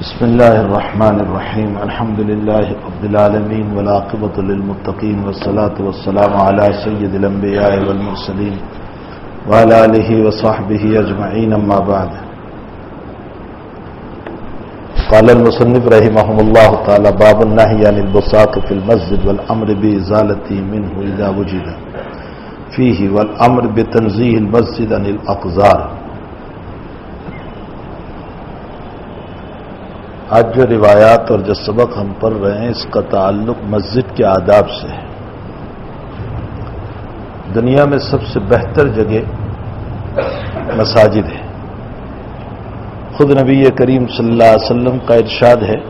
بسم الله الرحمن الرحيم الحمد لله رب العالمين والعاقبة للمتقين والصلاة والسلام على سيد الأنبياء والمرسلين وعلى آله وصحبه أجمعين أما بعد قال المصنف رحمه الله تعالى باب النهي عن البساط في المسجد والأمر بإزالته منه إذا وجد فيه والأمر بتنزيه المسجد عن الأقذار. آج جو روایات اور جو سبق ہم پڑھ رہے ہیں اس کا تعلق مسجد کے آداب سے ہے. دنیا میں سب سے بہتر جگہ مساجد ہے. خود نبی کریم صلی اللہ علیہ وسلم کا ارشاد ہے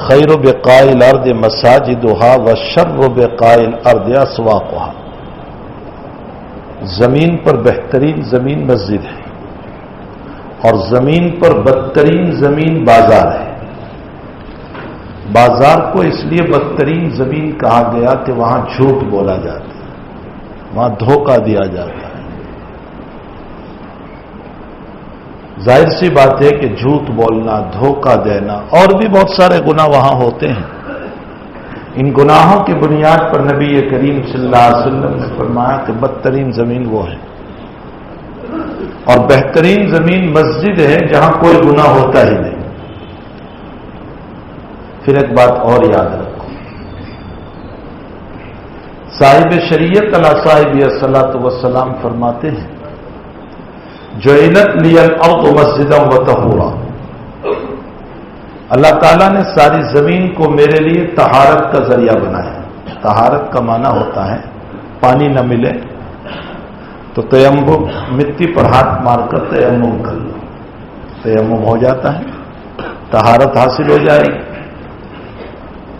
خیر بقاء الارض مساجدها وشر بقاء الارض اسواقها. زمین پر بہترین زمین مسجد ہے اور زمین پر بدترین زمین بازار ہے. بازار کو اس لیے بدترین زمین کہا گیا کہ وہاں جھوٹ بولا جاتا ہے, وہاں دھوکہ دیا جاتا ہے. ظاہر سی بات ہے کہ جھوٹ بولنا, دھوکہ دینا اور بھی بہت سارے گناہ وہاں ہوتے ہیں. ان گناہوں کی بنیاد پر نبی کریم صلی اللہ علیہ وسلم نے فرمایا کہ بدترین زمین وہ ہے اور بہترین زمین مسجد ہے جہاں کوئی گناہ ہوتا ہی نہیں. پھر ایک بات اور یاد رکھو, صاحب شریعت علیہ صاحب الصلاۃ والسلام فرماتے ہیں جعلت لی الارض مسجدا وطہورا. اللہ تعالیٰ نے ساری زمین کو میرے لیے طہارت کا ذریعہ بنایا. طہارت کا معنی ہوتا ہے پانی نہ ملے تو تیمم, مٹی پر ہاتھ مار کر تیمم کر لو, تیمم ہو جاتا ہے, طہارت حاصل ہو جائے گی.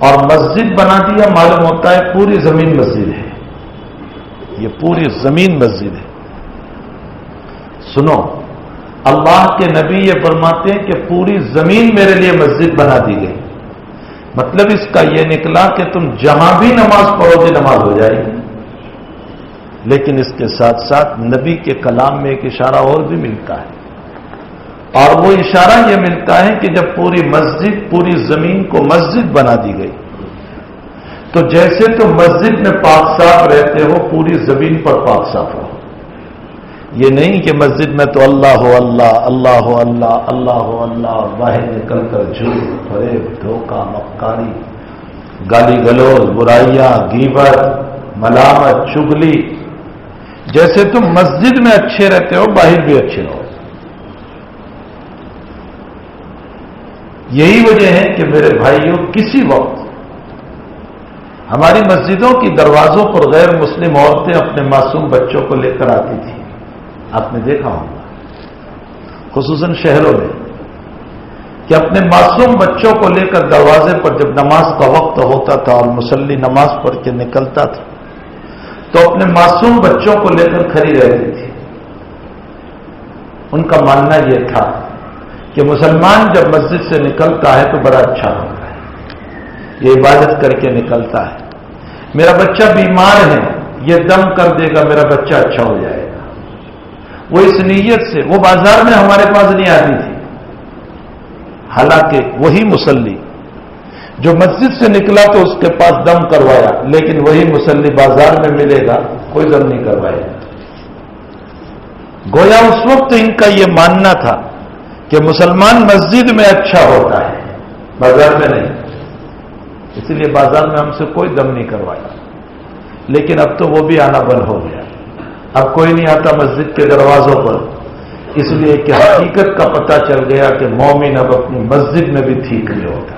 اور مسجد بنا دیا, معلوم ہوتا ہے پوری زمین مسجد ہے. یہ پوری زمین مسجد ہے. سنو, اللہ کے نبی یہ فرماتے ہیں کہ پوری زمین میرے لیے مسجد بنا دی گئی. مطلب اس کا یہ نکلا کہ تم جہاں بھی نماز پڑھو گے نماز ہو جائے گی. لیکن اس کے ساتھ ساتھ نبی کے کلام میں ایک اشارہ اور بھی ملتا ہے, اور وہ اشارہ یہ ملتا ہے کہ جب پوری مسجد, پوری زمین کو مسجد بنا دی گئی تو جیسے تم مسجد میں پاک صاف رہتے ہو پوری زمین پر پاک صاف رہو. یہ نہیں کہ مسجد میں تو اللہ ہو اللہ, اللہ ہو اللہ, اللہ ہو اللہ, اور باہر نکل کر جھوٹ, فریب, دھوکہ, مکاری, گالی گلوچ, برائیاں, غیبت, ملامت, چغلی. جیسے تم مسجد میں اچھے رہتے ہو باہر بھی اچھے رہو. یہی وجہ ہے کہ میرے بھائیوں کسی وقت ہماری مسجدوں کی دروازوں پر غیر مسلم عورتیں اپنے معصوم بچوں کو لے کر آتی تھیں. آپ نے دیکھا ہوگا خصوصاً شہروں میں کہ اپنے معصوم بچوں کو لے کر دروازے پر جب نماز کا وقت ہوتا تھا اور مصلی نماز پڑھ کے نکلتا تھا تو اپنے معصوم بچوں کو لے کر کھڑی رہتی تھی. ان کا ماننا یہ تھا کہ مسلمان جب مسجد سے نکلتا ہے تو بڑا اچھا ہوتا ہے, یہ عبادت کر کے نکلتا ہے. میرا بچہ بیمار ہے, یہ دم کر دے گا, میرا بچہ اچھا ہو جائے گا. وہ اس نیت سے, وہ بازار میں ہمارے پاس نہیں آتی تھی. حالانکہ وہی مصلی جو مسجد سے نکلا تو اس کے پاس دم کروایا, لیکن وہی مصلی بازار میں ملے گا کوئی دم نہیں کروائے گا. گویا اس وقت ان کا یہ ماننا تھا کہ مسلمان مسجد میں اچھا ہوتا ہے, بازار میں نہیں. اسی لیے بازار میں ہم سے کوئی دم نہیں کروایا. لیکن اب تو وہ بھی آنا بند ہو گیا. اب کوئی نہیں آتا مسجد کے دروازوں پر, اس لیے کہ حقیقت کا پتہ چل گیا کہ مومن اب اپنی مسجد میں بھی ٹھیک نہیں ہوتا ہے.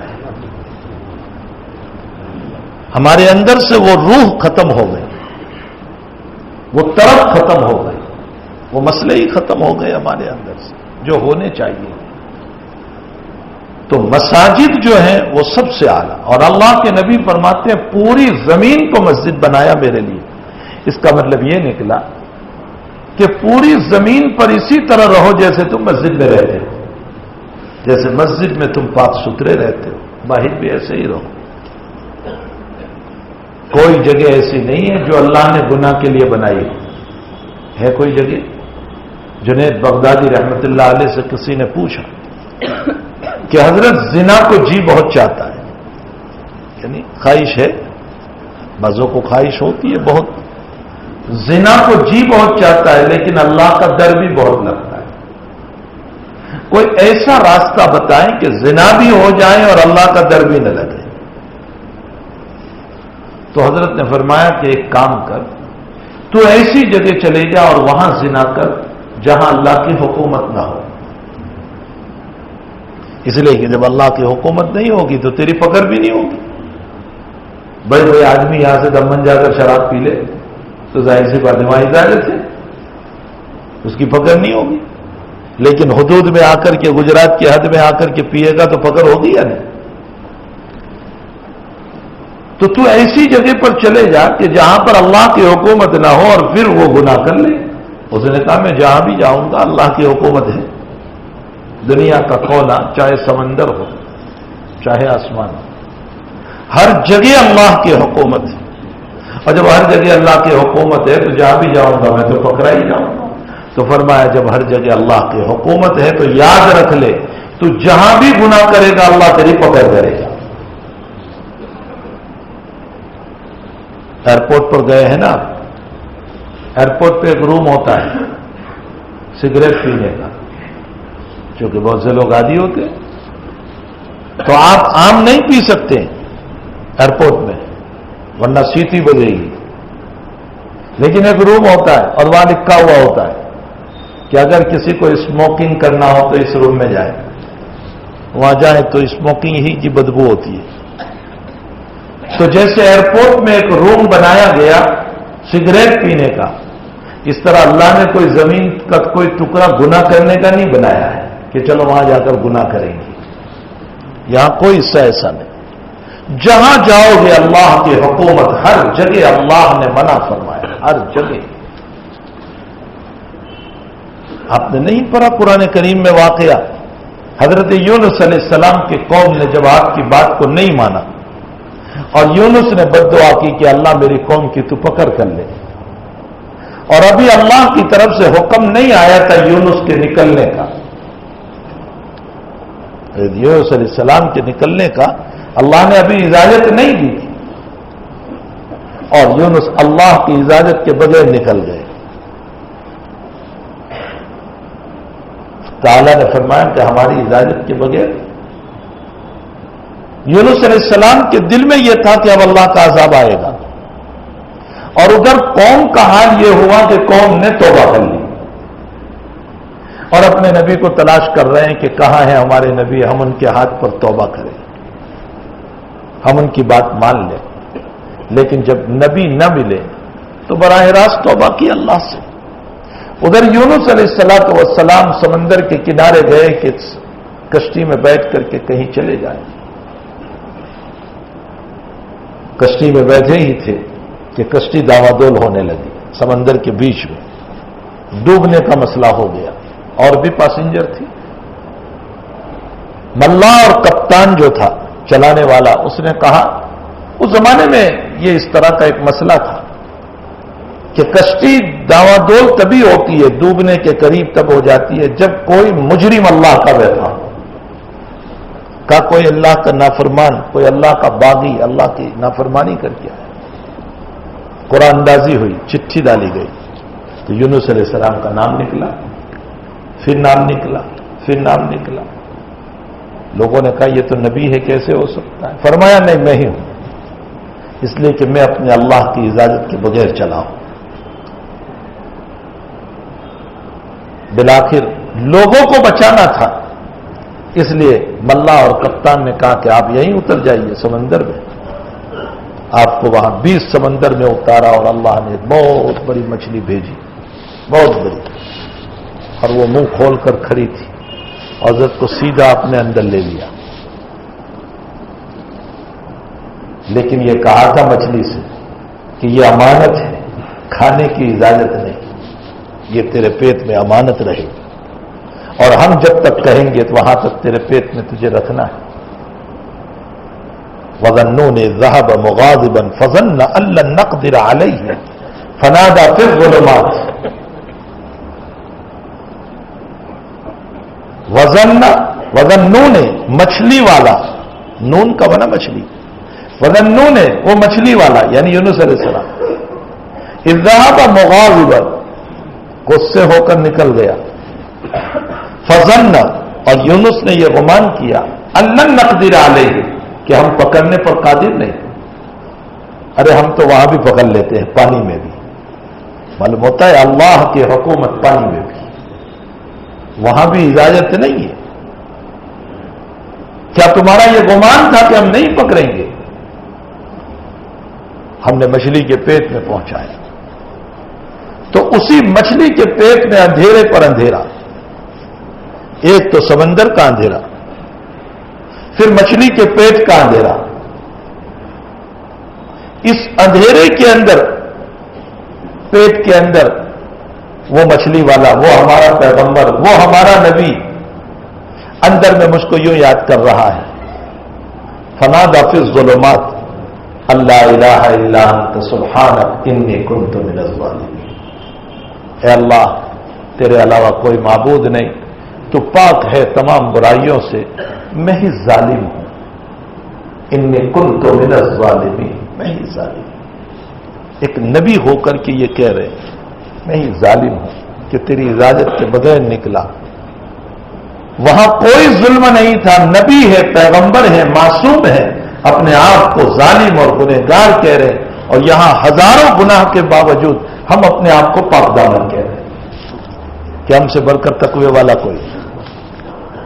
ہمارے اندر سے وہ روح ختم ہو گئی, وہ طرف ختم ہو گئی, وہ مسئلے ہی ختم ہو گئے ہمارے اندر سے جو ہونے چاہیے. تو مساجد جو ہیں وہ سب سے اعلیٰ, اور اللہ کے نبی فرماتے ہیں پوری زمین کو مسجد بنایا میرے لیے. اس کا مطلب یہ نکلا کہ پوری زمین پر اسی طرح رہو جیسے تم مسجد میں رہتے ہو. جیسے مسجد میں تم پاک ستھرے رہتے ہو باہر بھی ایسے ہی رہو. کوئی جگہ ایسی نہیں ہے جو اللہ نے گناہ کے لیے بنائی ہے کوئی جگہ؟ جنید بغدادی رحمت اللہ علیہ سے کسی نے پوچھا کہ حضرت زنا کو جی بہت چاہتا ہے، یعنی خواہش ہے، بعضوں کو خواہش ہوتی ہے بہت، زنا کو جی بہت چاہتا ہے لیکن اللہ کا ڈر بھی بہت لگتا ہے۔ کوئی ایسا راستہ بتائیں کہ زنا بھی ہو جائے اور اللہ کا ڈر بھی نہ لگے۔ تو حضرت نے فرمایا کہ ایک کام کر، تو ایسی جگہ چلے جا اور وہاں زنا کر جہاں اللہ کی حکومت نہ ہو، اس لیے کہ جب اللہ کی حکومت نہیں ہوگی تو تیری پکڑ بھی نہیں ہوگی۔ بڑے بڑے آدمی یہاں سے دمن جا کر شراب پی لے تو ظاہر سی بات ہے وہاں اجازت ہے، اس کی پکڑ نہیں ہوگی، لیکن حدود میں آ کر کے، گجرات کی حد میں آ کر کے پیے گا تو پکڑ ہوگی یا نہیں؟ تو ایسی جگہ پر چلے جا کہ جہاں پر اللہ کی حکومت نہ ہو اور پھر وہ گناہ کر لے۔ اس نے کہا میں جہاں بھی جاؤں گا اللہ کی حکومت ہے، دنیا کا کونا، چاہے سمندر ہو چاہے آسمان ہو، ہر جگہ اللہ کی حکومت ہے، اور جب ہر جگہ اللہ کی حکومت ہے تو جہاں بھی جاؤں گا میں تو پکڑا ہی جاؤں گا۔ تو فرمایا جب ہر جگہ اللہ کی حکومت ہے تو یاد رکھ لے تو جہاں بھی گناہ کرے گا اللہ تیری پکڑ کرے گا۔ ایئرپورٹ پر گئے ہیں نا، ایئرپورٹ پہ ایک روم ہوتا ہے سگریٹ پینے کا، کیونکہ بہت سے لوگ عادی ہوتے ہیں، تو آپ عام نہیں پی سکتے ایئرپورٹ میں ورنہ سیٹی بجے گی، لیکن ایک روم ہوتا ہے اور وہاں لکھا ہوا ہوتا ہے کہ اگر کسی کو اسموکنگ کرنا ہو تو اس روم میں جائے، وہاں جائیں تو اسموکنگ ہی کی بدبو ہوتی ہے۔ تو جیسے ایئرپورٹ میں ایک روم بنایا گیا سگریٹ پینے کا، اس طرح اللہ نے کوئی زمین کا کوئی ٹکڑا گناہ کرنے کا نہیں بنایا ہے کہ چلو وہاں جا کر گناہ کریں گے، یہاں کوئی حصہ ایسا نہیں۔ جہاں جاؤ گے اللہ کی حکومت، ہر جگہ اللہ نے منع فرمایا، ہر جگہ۔ آپ نے نہیں پڑھا قرآن کریم میں واقعہ حضرت یونس علیہ السلام کی قوم نے جب آپ کی بات کو نہیں مانا اور یونس نے بد دعا کی کہ اللہ میری قوم کی تو پکڑ کر لے، اور ابھی اللہ کی طرف سے حکم نہیں آیا تھا یونس کے نکلنے کا، یونس علیہ السلام کے نکلنے کا اللہ نے ابھی اجازت نہیں دی تھی، اور یونس اللہ کی اجازت کے بغیر نکل گئے۔ تعالیٰ نے فرمایا کہ ہماری اجازت کے بغیر، یونس علیہ السلام کے دل میں یہ تھا کہ اب اللہ کا عذاب آئے گا، اور ادھر قوم کا حال یہ ہوا کہ قوم نے توبہ کر لی اور اپنے نبی کو تلاش کر رہے ہیں کہ کہاں ہے ہمارے نبی، ہم ان کے ہاتھ پر توبہ کریں، ہم ان کی بات مان لیں۔ لیکن جب نبی نہ ملے تو براہ راست توبہ کی اللہ سے۔ ادھر یونس علیہ السلام سمندر کے کنارے گئے کہ کشتی میں بیٹھ کر کے کہیں چلے جائیں، کشتی میں بیٹھے ہی تھے کہ کشتی داوادول ہونے لگی سمندر کے بیچ میں، ڈوبنے کا مسئلہ ہو گیا، اور بھی پاسنجر تھی۔ ملا اور کپتان جو تھا چلانے والا، اس نے کہا، اس زمانے میں یہ اس طرح کا ایک مسئلہ تھا کہ کشتی داوادول تبھی ہوتی ہے، ڈوبنے کے قریب تب ہو جاتی ہے جب کوئی مجرم اللہ کا بیٹھا ہو، کا کوئی اللہ کا نافرمان، کوئی اللہ کا باغی اللہ کی نافرمانی کر کے آیا۔ قرآن اندازی ہوئی، چٹھی ڈالی گئی تو یونس علیہ السلام کا نام نکلا، پھر نام نکلا، پھر نام نکلا۔ لوگوں نے کہا یہ تو نبی ہے، کیسے ہو سکتا ہے؟ فرمایا نہیں، میں ہی ہوں، اس لیے کہ میں اپنے اللہ کی اجازت کے بغیر چلا ہوں۔ بالآخر لوگوں کو بچانا تھا، اس لیے ملا اور کپتان نے کہا کہ آپ یہیں اتر جائیے سمندر میں، آپ کو وہاں 20 سمندر میں اتارا، اور اللہ نے بہت بڑی مچھلی بھیجی، بہت بڑی، اور وہ منہ کھول کر کھڑی تھی، حضرت کو سیدھا اپنے اندر لے لیا۔ لیکن یہ کہا تھا مچھلی سے کہ یہ امانت ہے، کھانے کی اجازت نہیں، یہ تیرے پیٹ میں امانت رہے گی، اور ہم جب تک کہیں گے تو وہاں تک تیرے پیٹ میں تجھے رکھنا ہے۔ وَظَنُّونِ ذَهَبَ مُغَاضِبًا فَظَنَّ أَن لَّن نَّقْدِرَ عَلَيْهِ فَنَادَىٰ فِي الظُّلُمَاتِ وَظَنَّ وذنون مچھلی والا، نون کا بنا مچھلی، وذنون وہ مچھلی والا یعنی یونس علیہ السلام، اذ ذهب مغاضبا غصے ہو کر نکل گیا، فظن اور یونس نے یہ گمان کیا ان لن نقدر علیہ کہ ہم پکڑنے پر قادر نہیں، ارے ہم تو وہاں بھی پکڑ لیتے ہیں پانی میں بھی، معلوم ہوتا ہے اللہ کی حکومت پانی میں بھی، وہاں بھی اجازت نہیں ہے، کیا تمہارا یہ گمان تھا کہ ہم نہیں پکڑیں گے؟ ہم نے مچھلی کے پیٹ میں پہنچایا، تو اسی مچھلی کے پیٹ میں اندھیرے پر اندھیرا، ایک تو سمندر کا اندھیرا، پھر مچھلی کے پیٹ کا اندھیرا، اس اندھیرے کے اندر پیٹ کے اندر وہ مچھلی والا، وہ ہمارا پیغمبر، وہ ہمارا نبی اندر میں مجھ کو یوں یاد کر رہا ہے، فنادى في الظلمات اللہ الہ الا انت سبحانک انی کنت من الظالمین، اے اللہ تیرے علاوہ کوئی معبود نہیں، تو پاک ہے تمام برائیوں سے، میں ہی ظالم ہوں، انی کنت من الظالمین، میں ہی ظالم ہوں، ایک نبی ہو کر کے یہ کہہ رہے میں ہی ظالم ہوں کہ تیری اجازت کے بغیر نکلا، وہاں کوئی ظلم نہیں تھا، نبی ہے، پیغمبر ہے، معصوم ہے، اپنے آپ کو ظالم اور گنہگار کہہ رہے، اور یہاں ہزاروں گناہ کے باوجود ہم اپنے آپ کو پاک دامن کہہ رہے ہیں کہ ہم سے بڑھ کر تقوی والا کوئی،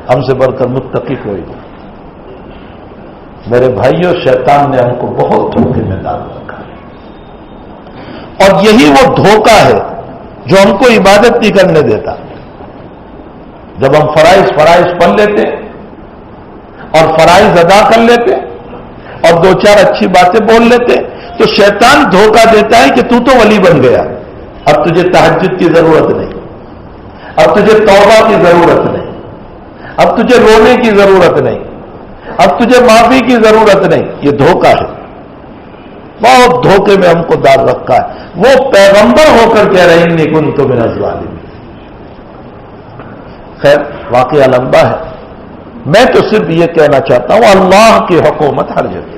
ہم سے بڑھ کر متقی کوئی نہیں۔ میرے بھائیوں، شیطان نے ہم کو بہت دھوکے میں ڈال رکھا ہے، اور یہی وہ دھوکہ ہے جو ہم کو عبادت نہیں کرنے دیتا۔ جب ہم فرائض پڑھ لیتے اور فرائض ادا کر لیتے اور دو چار اچھی باتیں بول لیتے تو شیطان دھوکہ دیتا ہے کہ تو ولی بن گیا، اب تجھے تہجد کی ضرورت نہیں، اب تجھے توبہ کی ضرورت نہیں، اب تجھے رونے کی ضرورت نہیں، اب تجھے معافی کی ضرورت نہیں۔ یہ دھوکہ ہے، بہت دھوکے میں ہم کو ڈال رکھا ہے۔ وہ پیغمبر ہو کر کہہ رہے انی کنت من الظالمین۔ خیر واقعہ لمبا ہے، میں تو صرف یہ کہنا چاہتا ہوں اللہ کی حکومت ہر جگہ۔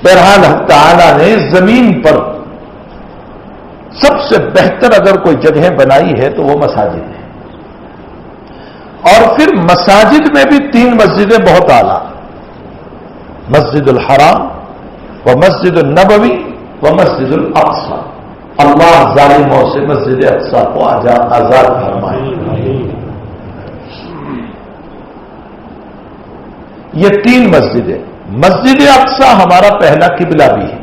بہرحال اللہ تعالیٰ نے زمین پر سب سے بہتر اگر کوئی جگہیں بنائی ہے تو وہ مساجد ہے، اور پھر مساجد میں بھی 3 مسجدیں بہت اعلیٰ، مسجد الحرام و مسجد النبوی و مسجد الاقصی۔ اللہ ظالموں سے مسجد اقصی کو آزاد فرمائے۔ یہ 3 مسجدیں، مسجد اقصی ہمارا پہلا قبلہ بھی ہے،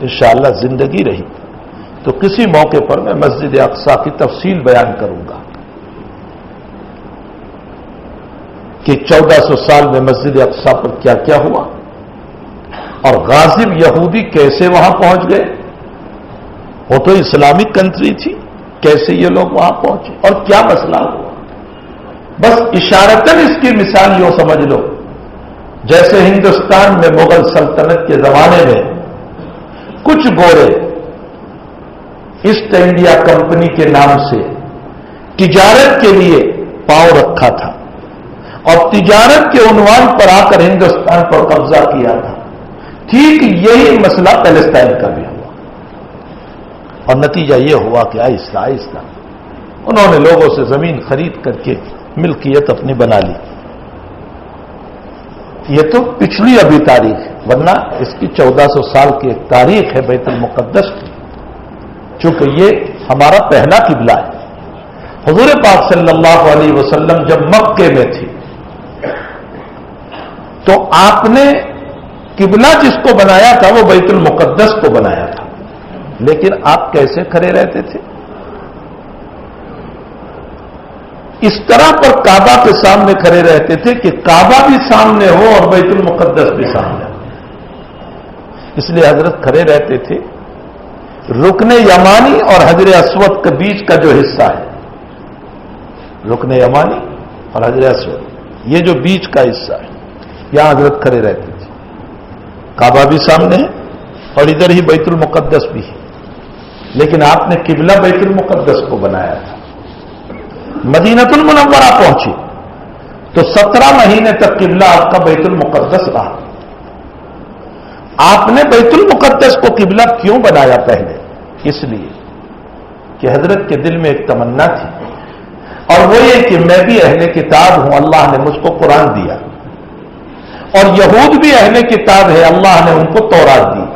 انشاءاللہ زندگی رہی تو کسی موقع پر میں مسجد اقصی کی تفصیل بیان کروں گا کہ 1400 سال میں مسجد اقصی پر کیا کیا ہوا، اور غاصب یہودی کیسے وہاں پہنچ گئے، وہ تو اسلامک کنٹری تھی، کیسے یہ لوگ وہاں پہنچے اور کیا مسئلہ ہوا۔ بس اشارتاً اس کی مثال یوں سمجھ لو، جیسے ہندوستان میں مغل سلطنت کے زمانے میں کچھ گورے ایسٹ انڈیا کمپنی کے نام سے تجارت کے لیے پاؤں رکھا تھا، اور تجارت کے عنوان پر آ کر ہندوستان پر قبضہ کیا تھا، ٹھیک یہی مسئلہ فلسطین کا بھی ہوا، اور نتیجہ یہ ہوا کہ آہستہ آہستہ انہوں نے لوگوں سے زمین خرید کر کے ملکیت اپنی بنا لی۔ یہ تو پچھلی ابھی تاریخ ہے، ورنہ اس کی 1400 سال کی ایک تاریخ ہے بیت المقدس کی، چونکہ یہ ہمارا پہلا قبلہ ہے۔ حضور پاک صلی اللہ علیہ وسلم جب مکے میں تھی تو آپ نے قبلہ جس کو بنایا تھا وہ بیت المقدس کو بنایا تھا، لیکن آپ کیسے کھڑے رہتے تھے؟ اس طرح پر کعبہ کے سامنے کھڑے رہتے تھے کہ کعبہ بھی سامنے ہو اور بیت المقدس بھی سامنے ہو، اس لیے حضرت کھڑے رہتے تھے۔ رکن یمانی اور حجر اسود کے بیچ کا جو حصہ ہے، رکن یمانی اور حجر اسود، یہ جو بیچ کا حصہ ہے، یہاں حضرت کھڑے رہتے تھے۔ کعبہ بھی سامنے ہے اور ادھر ہی بیت المقدس بھی ہے، لیکن آپ نے قبلہ بیت المقدس کو بنایا تھا۔ مدینۃ المنورہ پہنچی تو 17 مہینے تک قبلہ آپ کا بیت المقدس رہا. آپ نے بیت المقدس کو قبلہ کیوں بنایا پہلے؟ اس لیے کہ حضرت کے دل میں ایک تمنا تھی، اور وہ یہ کہ میں بھی اہل کتاب ہوں، اللہ نے مجھ کو قرآن دیا، اور یہود بھی اہل کتاب ہے، اللہ نے ان کو تورات دی،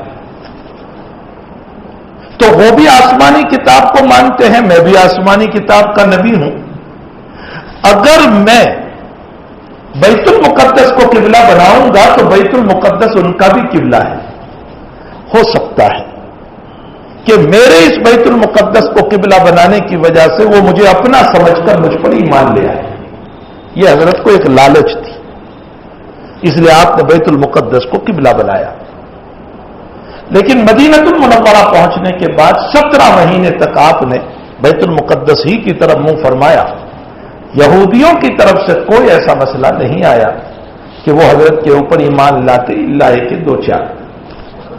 تو وہ بھی آسمانی کتاب کو مانتے ہیں، میں بھی آسمانی کتاب کا نبی ہوں. اگر میں بیت المقدس کو قبلہ بناؤں گا تو بیت المقدس ان کا بھی قبلہ ہے. ہو سکتا ہے کہ میرے اس بیت المقدس کو قبلہ بنانے کی وجہ سے وہ مجھے اپنا سمجھ کر مجھ پر ایمان لے آئے. یہ حضرت کو ایک لالچ تھی، اس لیے آپ نے بیت المقدس کو قبلہ بنایا. لیکن مدینہ المنورہ پہنچنے کے بعد 17 مہینے تک آپ نے بیت المقدس ہی کی طرف منہ فرمایا. یہودیوں کی طرف سے کوئی ایسا مسئلہ نہیں آیا کہ وہ حضرت کے اوپر ایمان لاتے، اللہ کے 2-4.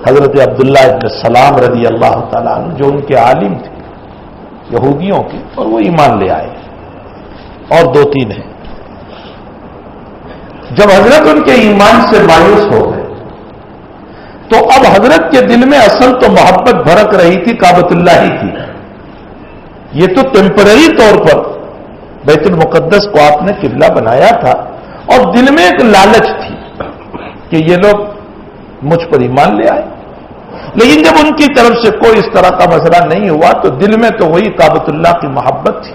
حضرت عبداللہ ابن سلام رضی اللہ تعالیٰ عنہ جو ان کے عالم تھے یہودیوں کے، اور وہ ایمان لے آئے، اور 2-3 ہیں. جب حضرت ان کے ایمان سے مایوس ہو گئے تو اب حضرت کے دل میں اصل تو محبت بھڑک رہی تھی کعبۃ اللہ ہی کی. یہ تو ٹیمپرری طور پر بیت المقدس کو آپ نے قبلہ بنایا تھا، اور دل میں ایک لالچ تھی کہ یہ لوگ مجھ پر ایمان لے آئے. لیکن جب ان کی طرف سے کوئی اس طرح کا مسئلہ نہیں ہوا تو دل میں تو وہی کعبۃ اللہ کی محبت تھی.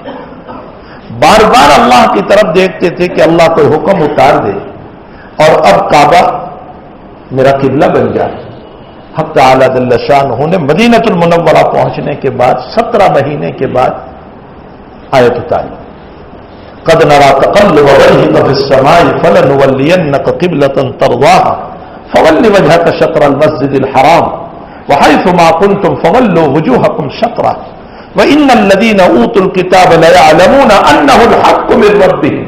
بار بار اللہ کی طرف دیکھتے تھے کہ اللہ کوئی حکم اتار دے اور اب کعبہ میرا قبلہ بن جائے. حق تعالی جل شانہ نے مدینہ المنورہ پہنچنے کے بعد 17 مہینے کے بعد آیت اتاری. قد نرى تقلب وجهك في السماء فلنولينك قبلة ترضاها فول وجهك شطر المسجد الحرام وحيث ما كنتم فولوا وجوهكم شطره وإن الذين أوتوا الكتاب ليعلمون أنه الحق من ربهم.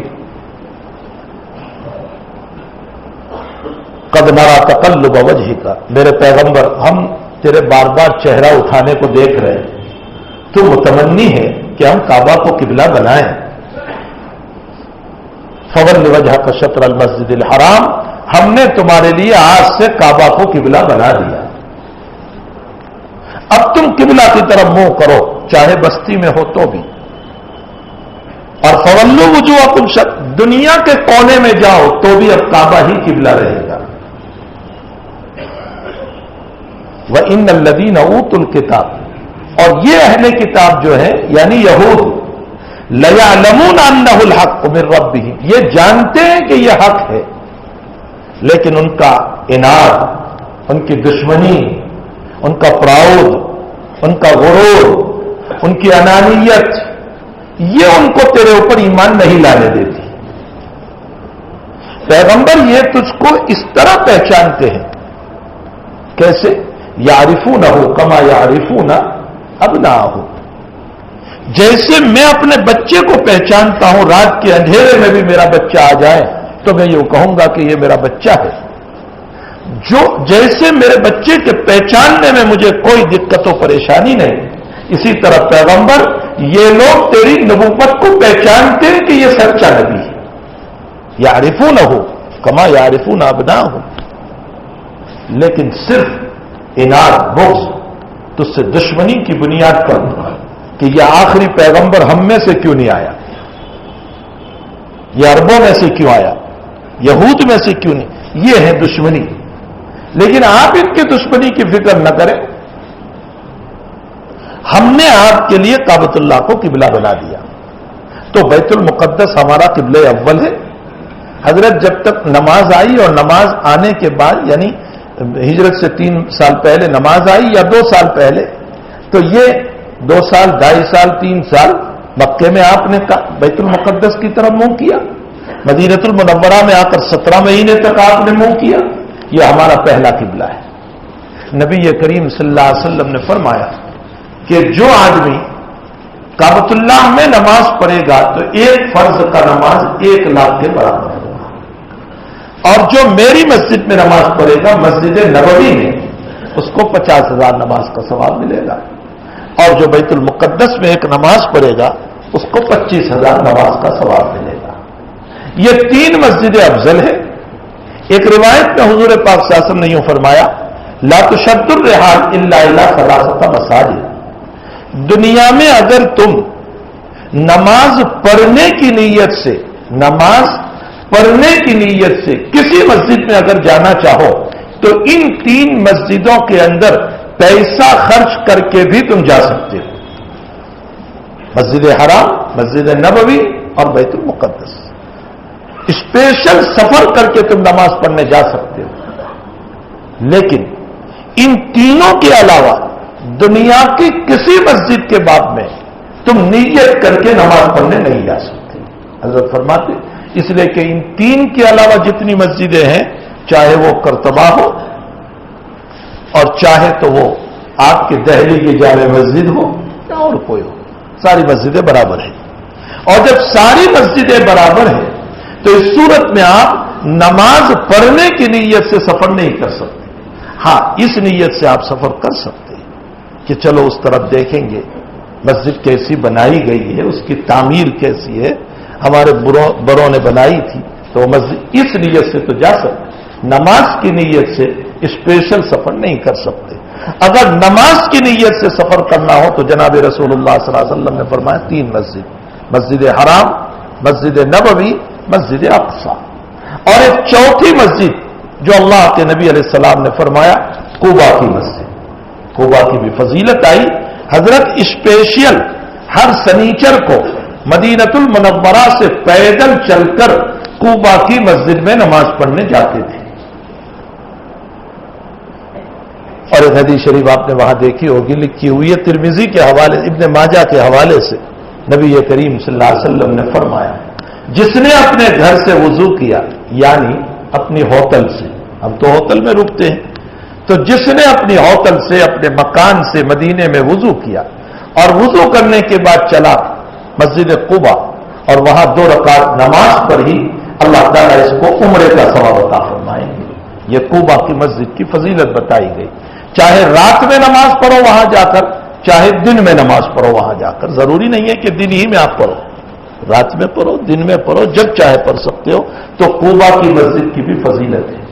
قد نرى تقلب وجهك، میرے پیغمبر ہم تیرے بار بار چہرہ اٹھانے کو دیکھ رہے ہیں، تو متمنی ہے کہ ہم کعبہ کو قبلہ بنائیں. فول وجهك شطر المسجد الحرام، ہم نے تمہارے لیے آج سے کعبہ کو قبلہ بنا دیا. اب تم قبلہ کی طرف منہ کرو، چاہے بستی میں ہو تو بھی. اور فولوا وجوہکم شطر، دنیا کے کونے میں جاؤ تو بھی اب کعبہ ہی قبلہ رہے گا. وَإِنَّ الَّذِينَ أُوتُوا الْكِتَابَ، اور یہ اہل کتاب جو ہے یعنی یہود، لَيَعْلَمُونَ أَنَّهُ الْحَقُّ مِنْ رَبِّهِمْ، یہ جانتے ہیں کہ یہ حق ہے، لیکن ان کا اناد، ان کی دشمنی، ان کا پراؤڈ، ان کا غرور، ان کی انانیت، یہ ان کو تیرے اوپر ایمان نہیں لانے دیتی. پیغمبر یہ تجھ کو اس طرح پہچانتے ہیں. کیسے؟ یعرفونہ کما یعرفون ابناءہ، جیسے میں اپنے بچے کو پہچانتا ہوں، رات کے اندھیرے میں بھی میرا بچہ آ جائے تو میں یہ کہوں گا کہ یہ میرا بچہ ہے. جو جیسے میرے بچے کے پہچاننے میں مجھے کوئی دقت و پریشانی نہیں، اسی طرح پیغمبر یہ لوگ تیری نبوت کو پہچانتے ہیں کہ یہ سچا نبی ہے. یعرفونہ کما یعرفون ابناءہ، لیکن صرف اناد، بغض، تجھ سے دشمنی کی بنیاد پر کہ یہ آخری پیغمبر ہم میں سے کیوں نہیں آیا، یہ عربوں میں سے کیوں آیا، یہود میں سے کیوں نہیں، یہ ہے دشمنی. لیکن آپ ان کی دشمنی کی فکر نہ کریں، ہم نے آپ کے لیے کعبۃ اللہ کو قبلہ بنا دیا. تو بیت المقدس ہمارا قبلہ اول ہے. حضرت جب تک نماز آئی اور نماز آنے کے بعد یعنی ہجرت سے 3 سال پہلے نماز آئی یا 2 سال پہلے، تو یہ 2 سال 2.5 سال 3 سال مکے میں آپ نے بیت المقدس کی طرف منہ کیا، مدینہ المنورہ میں آ کر 17 مہینے تک آپ نے منہ کیا. یہ ہمارا پہلا قبلہ ہے. نبی کریم صلی اللہ علیہ وسلم نے فرمایا کہ جو آدمی کعبۃ اللہ میں نماز پڑھے گا تو 1 فرض کا نماز 1 لاکھ کے برابر ہے، اور جو میری مسجد میں نماز پڑھے گا مسجد نبوی میں اس کو 50,000 نماز کا ثواب ملے گا، اور جو بیت المقدس میں 1 نماز پڑھے گا اس کو 25,000 نماز کا ثواب ملے گا. یہ 3 مسجدیں افضل ہے. ایک روایت میں حضور پاک صلی اللہ علیہ وسلم نے یوں فرمایا لا تشد الرحال الا الى 3 مساجد. دنیا میں اگر تم نماز پڑھنے کی نیت سے کسی مسجد میں اگر جانا چاہو تو ان 3 مسجدوں کے اندر پیسہ خرچ کر کے بھی تم جا سکتے ہو. مسجد حرام، مسجد نبوی اور بیت المقدس. اسپیشل سفر کر کے تم نماز پڑھنے جا سکتے ہو. لیکن ان تینوں کے علاوہ دنیا کی کسی مسجد کے باب میں تم نیت کر کے نماز پڑھنے نہیں جا سکتے. حضرت فرماتے اس لیے کہ ان 3 کے علاوہ جتنی مسجدیں ہیں، چاہے وہ کرتبہ ہو اور چاہے تو وہ آپ کے دہلی کی جامع مسجد ہو یا اور کوئی ہو، ساری مسجدیں برابر ہیں. اور جب ساری مسجدیں برابر ہیں تو اس صورت میں آپ نماز پڑھنے کی نیت سے سفر نہیں کر سکتے. ہاں، اس نیت سے آپ سفر کر سکتے ہیں کہ چلو اس طرف دیکھیں گے مسجد کیسی بنائی گئی ہے، اس کی تعمیر کیسی ہے، ہمارے بڑوں نے بنائی تھی، تو مسجد اس نیت سے تو جا سکتے. نماز کی نیت سے اسپیشل سفر نہیں کر سکتے. اگر نماز کی نیت سے سفر کرنا ہو تو جناب رسول اللہ صلی اللہ علیہ وسلم نے فرمایا 3 مسجد، مسجد حرام، مسجد نبوی، مسجد اقصی. اور ایک 4تھی مسجد جو اللہ کے نبی علیہ السلام نے فرمایا قباء کی مسجد. قباء کی بھی فضیلت آئی. حضرت اسپیشل ہر سنیچر کو مدینہ المنورہ سے پیدل چل کر قباء کی مسجد میں نماز پڑھنے جاتے تھے. اور ایک حدیث شریف آپ نے وہاں دیکھی ہوگی، لکھی ہوئی ہے ترمذی کے حوالے، ابن ماجہ کے حوالے سے. نبی کریم صلی اللہ علیہ وسلم نے فرمایا جس نے اپنے گھر سے وضو کیا، یعنی اپنی ہوٹل سے، ہم تو ہوٹل میں رکتے ہیں، تو جس نے اپنی ہوٹل سے، اپنے مکان سے مدینے میں وضو کیا اور وضو کرنے کے بعد چلا مسجد قباء اور وہاں 2 رکعت نماز پڑھی، اللہ تعالیٰ اس کو عمرے کا ثواب عطا فرمائیں گے. یہ قباء کی مسجد کی فضیلت بتائی گئی. چاہے رات میں نماز پڑھو وہاں جا کر، چاہے دن میں نماز پڑھو وہاں جا کر. ضروری نہیں ہے کہ دن ہی میں آپ پڑھو، رات میں پڑھو، دن میں پڑھو، جب چاہے پڑھ سکتے ہو. تو قباء کی مسجد کی بھی فضیلت ہے.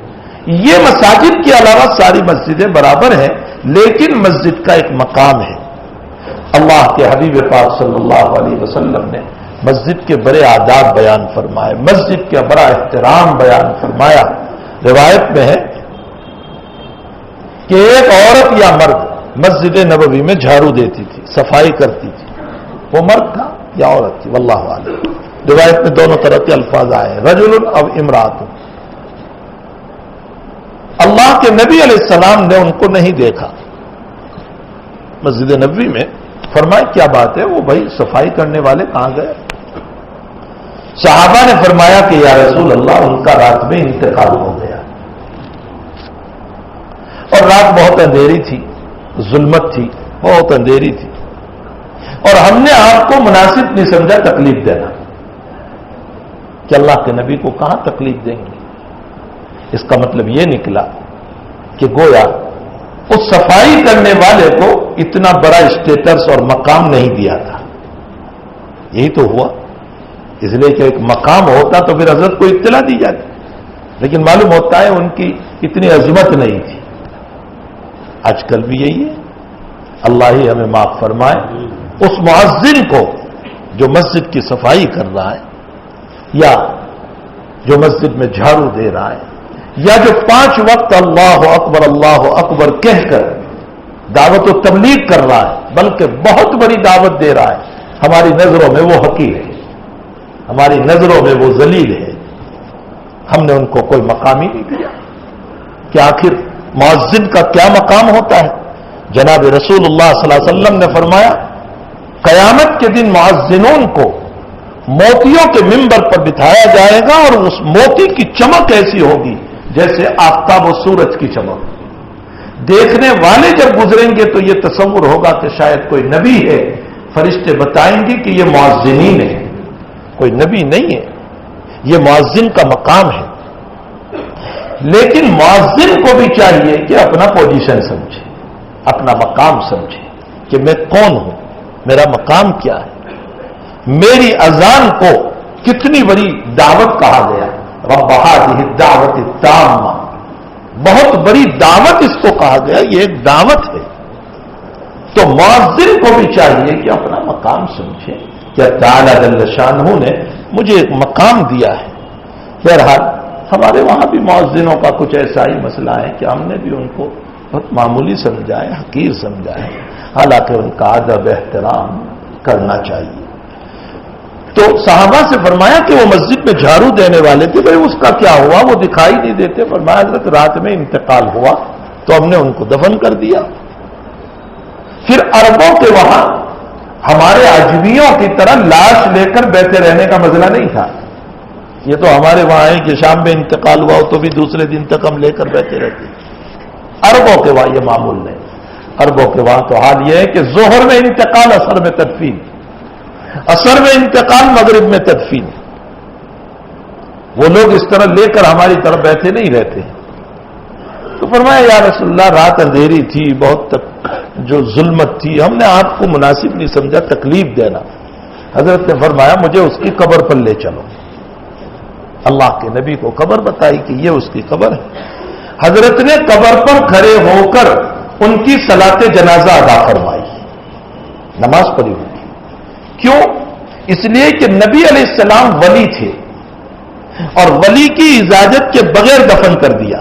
یہ مساجد کے علاوہ ساری مسجدیں برابر ہیں، لیکن مسجد کا ایک مقام ہے. اللہ کے حبیب پاک صلی اللہ علیہ وسلم نے مسجد کے بڑے آداب بیان فرمائے، مسجد کا بڑا احترام بیان فرمایا. روایت میں ہے کہ ایک عورت یا مرد مسجد نبوی میں جھاڑو دیتی تھی، صفائی کرتی تھی. وہ مرد تھا یا عورت تھی، واللہ عالم. روایت میں دونوں طرح کے الفاظ آئے، رجل او امرات. اللہ کے نبی علیہ السلام نے ان کو نہیں دیکھا مسجد نبوی میں. فرمایا کیا بات ہے، وہ بھائی صفائی کرنے والے کہاں گئے؟ صحابہ نے فرمایا کہ یا رسول اللہ ان کا رات میں انتقال ہو گیا. اور رات بہت اندھیری تھی، ظلمت تھی، بہت اندھیری تھی، اور ہم نے آپ کو مناسب نہیں سمجھا تکلیف دینا، کہ اللہ کے نبی کو کہاں تکلیف دیں گے. اس کا مطلب یہ نکلا کہ گویا اس صفائی کرنے والے کو اتنا بڑا اسٹیٹس اور مقام نہیں دیا تھا. یہی تو ہوا. اس لیے کہ ایک مقام ہوتا تو پھر حضرت کو اطلاع دی جاتی، لیکن معلوم ہوتا ہے ان کی اتنی عظمت نہیں تھی. آج کل بھی یہی ہے. اللہ ہی ہمیں معاف فرمائے. اس مؤذن کو جو مسجد کی صفائی کر رہا ہے، یا جو مسجد میں جھاڑو دے رہا ہے، یا جو 5 وقت اللہ اکبر کہہ کر دعوت و تبلیغ کر رہا ہے، بلکہ بہت بڑی دعوت دے رہا ہے، ہماری نظروں میں وہ حقیر ہے، ہماری نظروں میں وہ ذلیل ہے. ہم نے ان کو کوئی مقام ہی نہیں دیا. کہ آخر مؤذن کا کیا مقام ہوتا ہے؟ جناب رسول اللہ صلی اللہ علیہ وسلم نے فرمایا قیامت کے دن مؤذنون کو موتیوں کے منبر پر بٹھایا جائے گا، اور اس موتی کی چمک ایسی ہوگی جیسے آفتاب و سورج کی چمک. دیکھنے والے جب گزریں گے تو یہ تصور ہوگا کہ شاید کوئی نبی ہے. فرشتے بتائیں گے کہ یہ مؤذنین ہے، کوئی نبی نہیں ہے، یہ مؤذن کا مقام ہے. لیکن مؤذن کو بھی چاہیے کہ اپنا پوزیشن سمجھے، اپنا مقام سمجھے کہ میں کون ہوں، میرا مقام کیا ہے. میری اذان کو کتنی بڑی دعوت کہا گیا، رب هذه الدعوت التامہ، بہت بڑی دعوت اس کو کہا گیا، یہ ایک دعوت ہے۔ تو مؤذن کو بھی چاہیے کہ اپنا مقام سمجھے کہ تعالی جل شانہ نے مجھے ایک مقام دیا ہے۔ بہرحال ہمارے وہاں بھی مؤذنوں کا کچھ ایسا ہی مسئلہ ہے کہ ہم نے بھی ان کو بہت معمولی سمجھا ہے، حقیر سمجھا ہے، حالانکہ ان کا ادب احترام کرنا چاہیے۔ تو صحابہ سے فرمایا کہ وہ مسجد میں جھاڑو دینے والے تھے، بھائی اس کا کیا ہوا، وہ دکھائی نہیں دیتے۔ فرمایا حضرت رات میں انتقال ہوا تو ہم نے ان کو دفن کر دیا۔ پھر عربوں کے وہاں ہمارے عجمیوں کی طرح لاش لے کر بیٹھے رہنے کا مسئلہ نہیں تھا۔ یہ تو ہمارے وہاں ہے کہ شام میں انتقال ہوا ہو تو بھی دوسرے دن تک ہم لے کر بیٹھے رہتے۔ عربوں کے وہاں یہ معمول نہیں۔ عربوں کے وہاں تو حال یہ ہے کہ ظہر میں انتقال، عصر میں تدفین، عصر میں انتقال، مغرب میں تدفین۔ وہ لوگ اس طرح لے کر ہماری طرف بیٹھے نہیں رہتے۔ تو فرمایا یا رسول اللہ رات اندھیری تھی، بہت جو ظلمت تھی، ہم نے آپ کو مناسب نہیں سمجھا تکلیف دینا۔ حضرت نے فرمایا مجھے اس کی قبر پر لے چلو۔ اللہ کے نبی کو قبر بتائی کہ یہ اس کی قبر ہے۔ حضرت نے قبر پر کھڑے ہو کر ان کی صلاۃ جنازہ ادا فرمائی، نماز پڑھی ہوئی۔ کیوں؟ اس لیے کہ نبی علیہ السلام ولی تھے اور ولی کی اجازت کے بغیر دفن کر دیا،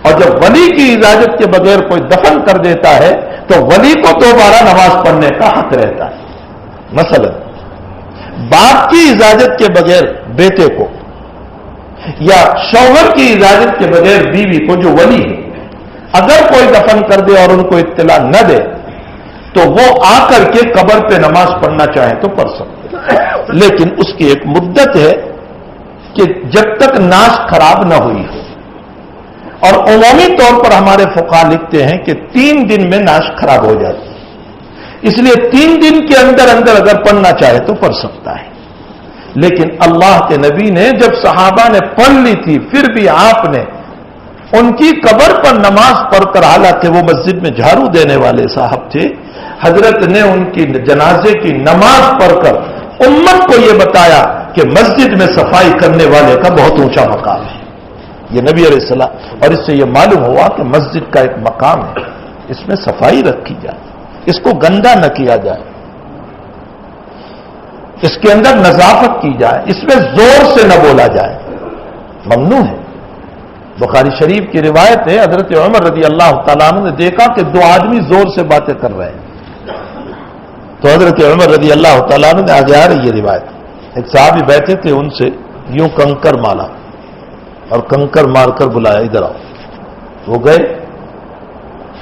اور جب ولی کی اجازت کے بغیر کوئی دفن کر دیتا ہے تو ولی کو دوبارہ نماز پڑھنے کا حق رہتا ہے۔ مثلا باپ کی اجازت کے بغیر بیٹے کو، یا شوہر کی اجازت کے بغیر بیوی کو، جو ولی ہے، اگر کوئی دفن کر دے اور ان کو اطلاع نہ دے تو وہ آ کر کے قبر پہ نماز پڑھنا چاہیں تو پڑھ سکتے، لیکن اس کی ایک مدت ہے کہ جب تک ناش خراب نہ ہوئی ہو۔ اور عمومی طور پر ہمارے فقہا لکھتے ہیں کہ 3 دن میں ناش خراب ہو جاتی ہے، اس لیے 3 دن کے اندر اندر اگر پڑھنا چاہے تو پڑھ سکتا ہے۔ لیکن اللہ کے نبی نے جب صحابہ نے پڑھ لی تھی پھر بھی آپ نے ان کی قبر پر نماز پڑھ کر، حالانکہ وہ مسجد میں جھاڑو دینے والے صاحب تھے، حضرت نے ان کی جنازے کی نماز پڑھ کر امت کو یہ بتایا کہ مسجد میں صفائی کرنے والے کا بہت اونچا مقام ہے۔ یہ نبی علیہ السلام، اور اس سے یہ معلوم ہوا کہ مسجد کا ایک مقام ہے، اس میں صفائی رکھی جائے، اس کو گندا نہ کیا جائے، اس کے اندر نظافت کی جائے، اس میں زور سے نہ بولا جائے، ممنوع ہے۔ بخاری شریف کی روایت ہے، حضرت عمر رضی اللہ تعالیٰ عنہ نے دیکھا کہ 2 آدمی زور سے باتیں کر رہے ہیں، تو حضرت عمر رضی اللہ تعالیٰ عنہ نے آگے آ رہی یہ روایت، ایک صحابی بیٹھے تھے، ان سے یوں کنکر مالا اور کنکر مار کر بلایا ادھر آؤ، وہ گئے،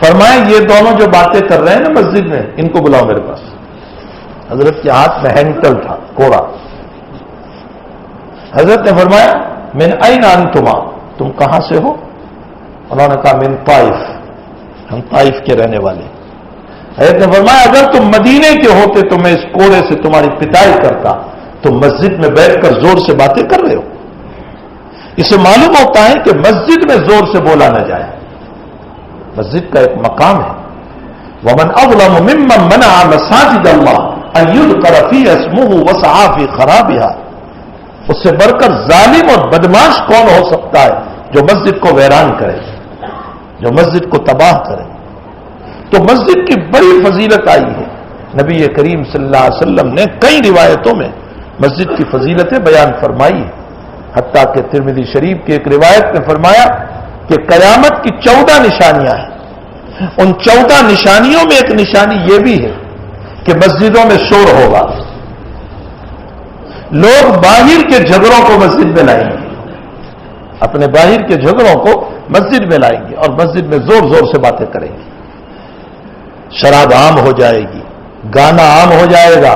فرمایا یہ دونوں جو باتیں کر رہے ہیں نا مسجد میں، ان کو بلاؤ میرے پاس۔ حضرت کے ہاتھ میں ہینکل تھا، کوڑا۔ حضرت نے فرمایا من این انتما، تم کہاں سے ہو؟ انہوں نے کہا من طائف، ہم طائف کے رہنے والے۔ حضرت نے فرمایا اگر تم مدینے کے ہوتے تو میں اس کوڑے سے تمہاری پٹائی کرتا، تم مسجد میں بیٹھ کر زور سے باتیں کر رہے ہو۔ اسے معلوم ہوتا ہے کہ مسجد میں زور سے بولا نہ جائے، مسجد کا ایک مقام ہے۔ ومن اظلم ممن منع مساجد اللہ ان یذکر فیہا اسمہ وسعی فی خرابها، اس سے بڑھ کر ظالم اور بدماش کون ہو سکتا ہے جو مسجد کو ویران کرے، جو مسجد کو تباہ کرے۔ تو مسجد کی بڑی فضیلت آئی ہے، نبی کریم صلی اللہ علیہ وسلم نے کئی روایتوں میں مسجد کی فضیلتیں بیان فرمائی ہیں، حتیٰ کہ ترمذی شریف کی ایک روایت میں فرمایا کہ قیامت کی 14 نشانیاں ہیں، ان 14 نشانیوں میں ایک نشانی یہ بھی ہے کہ مسجدوں میں شور ہوگا، لوگ باہر کے جھگڑوں کو مسجد میں لائیں گے، اپنے باہر کے جھگڑوں کو مسجد میں لائیں گے اور مسجد میں زور زور سے باتیں کریں گے، شراب عام ہو جائے گی، گانا عام ہو جائے گا،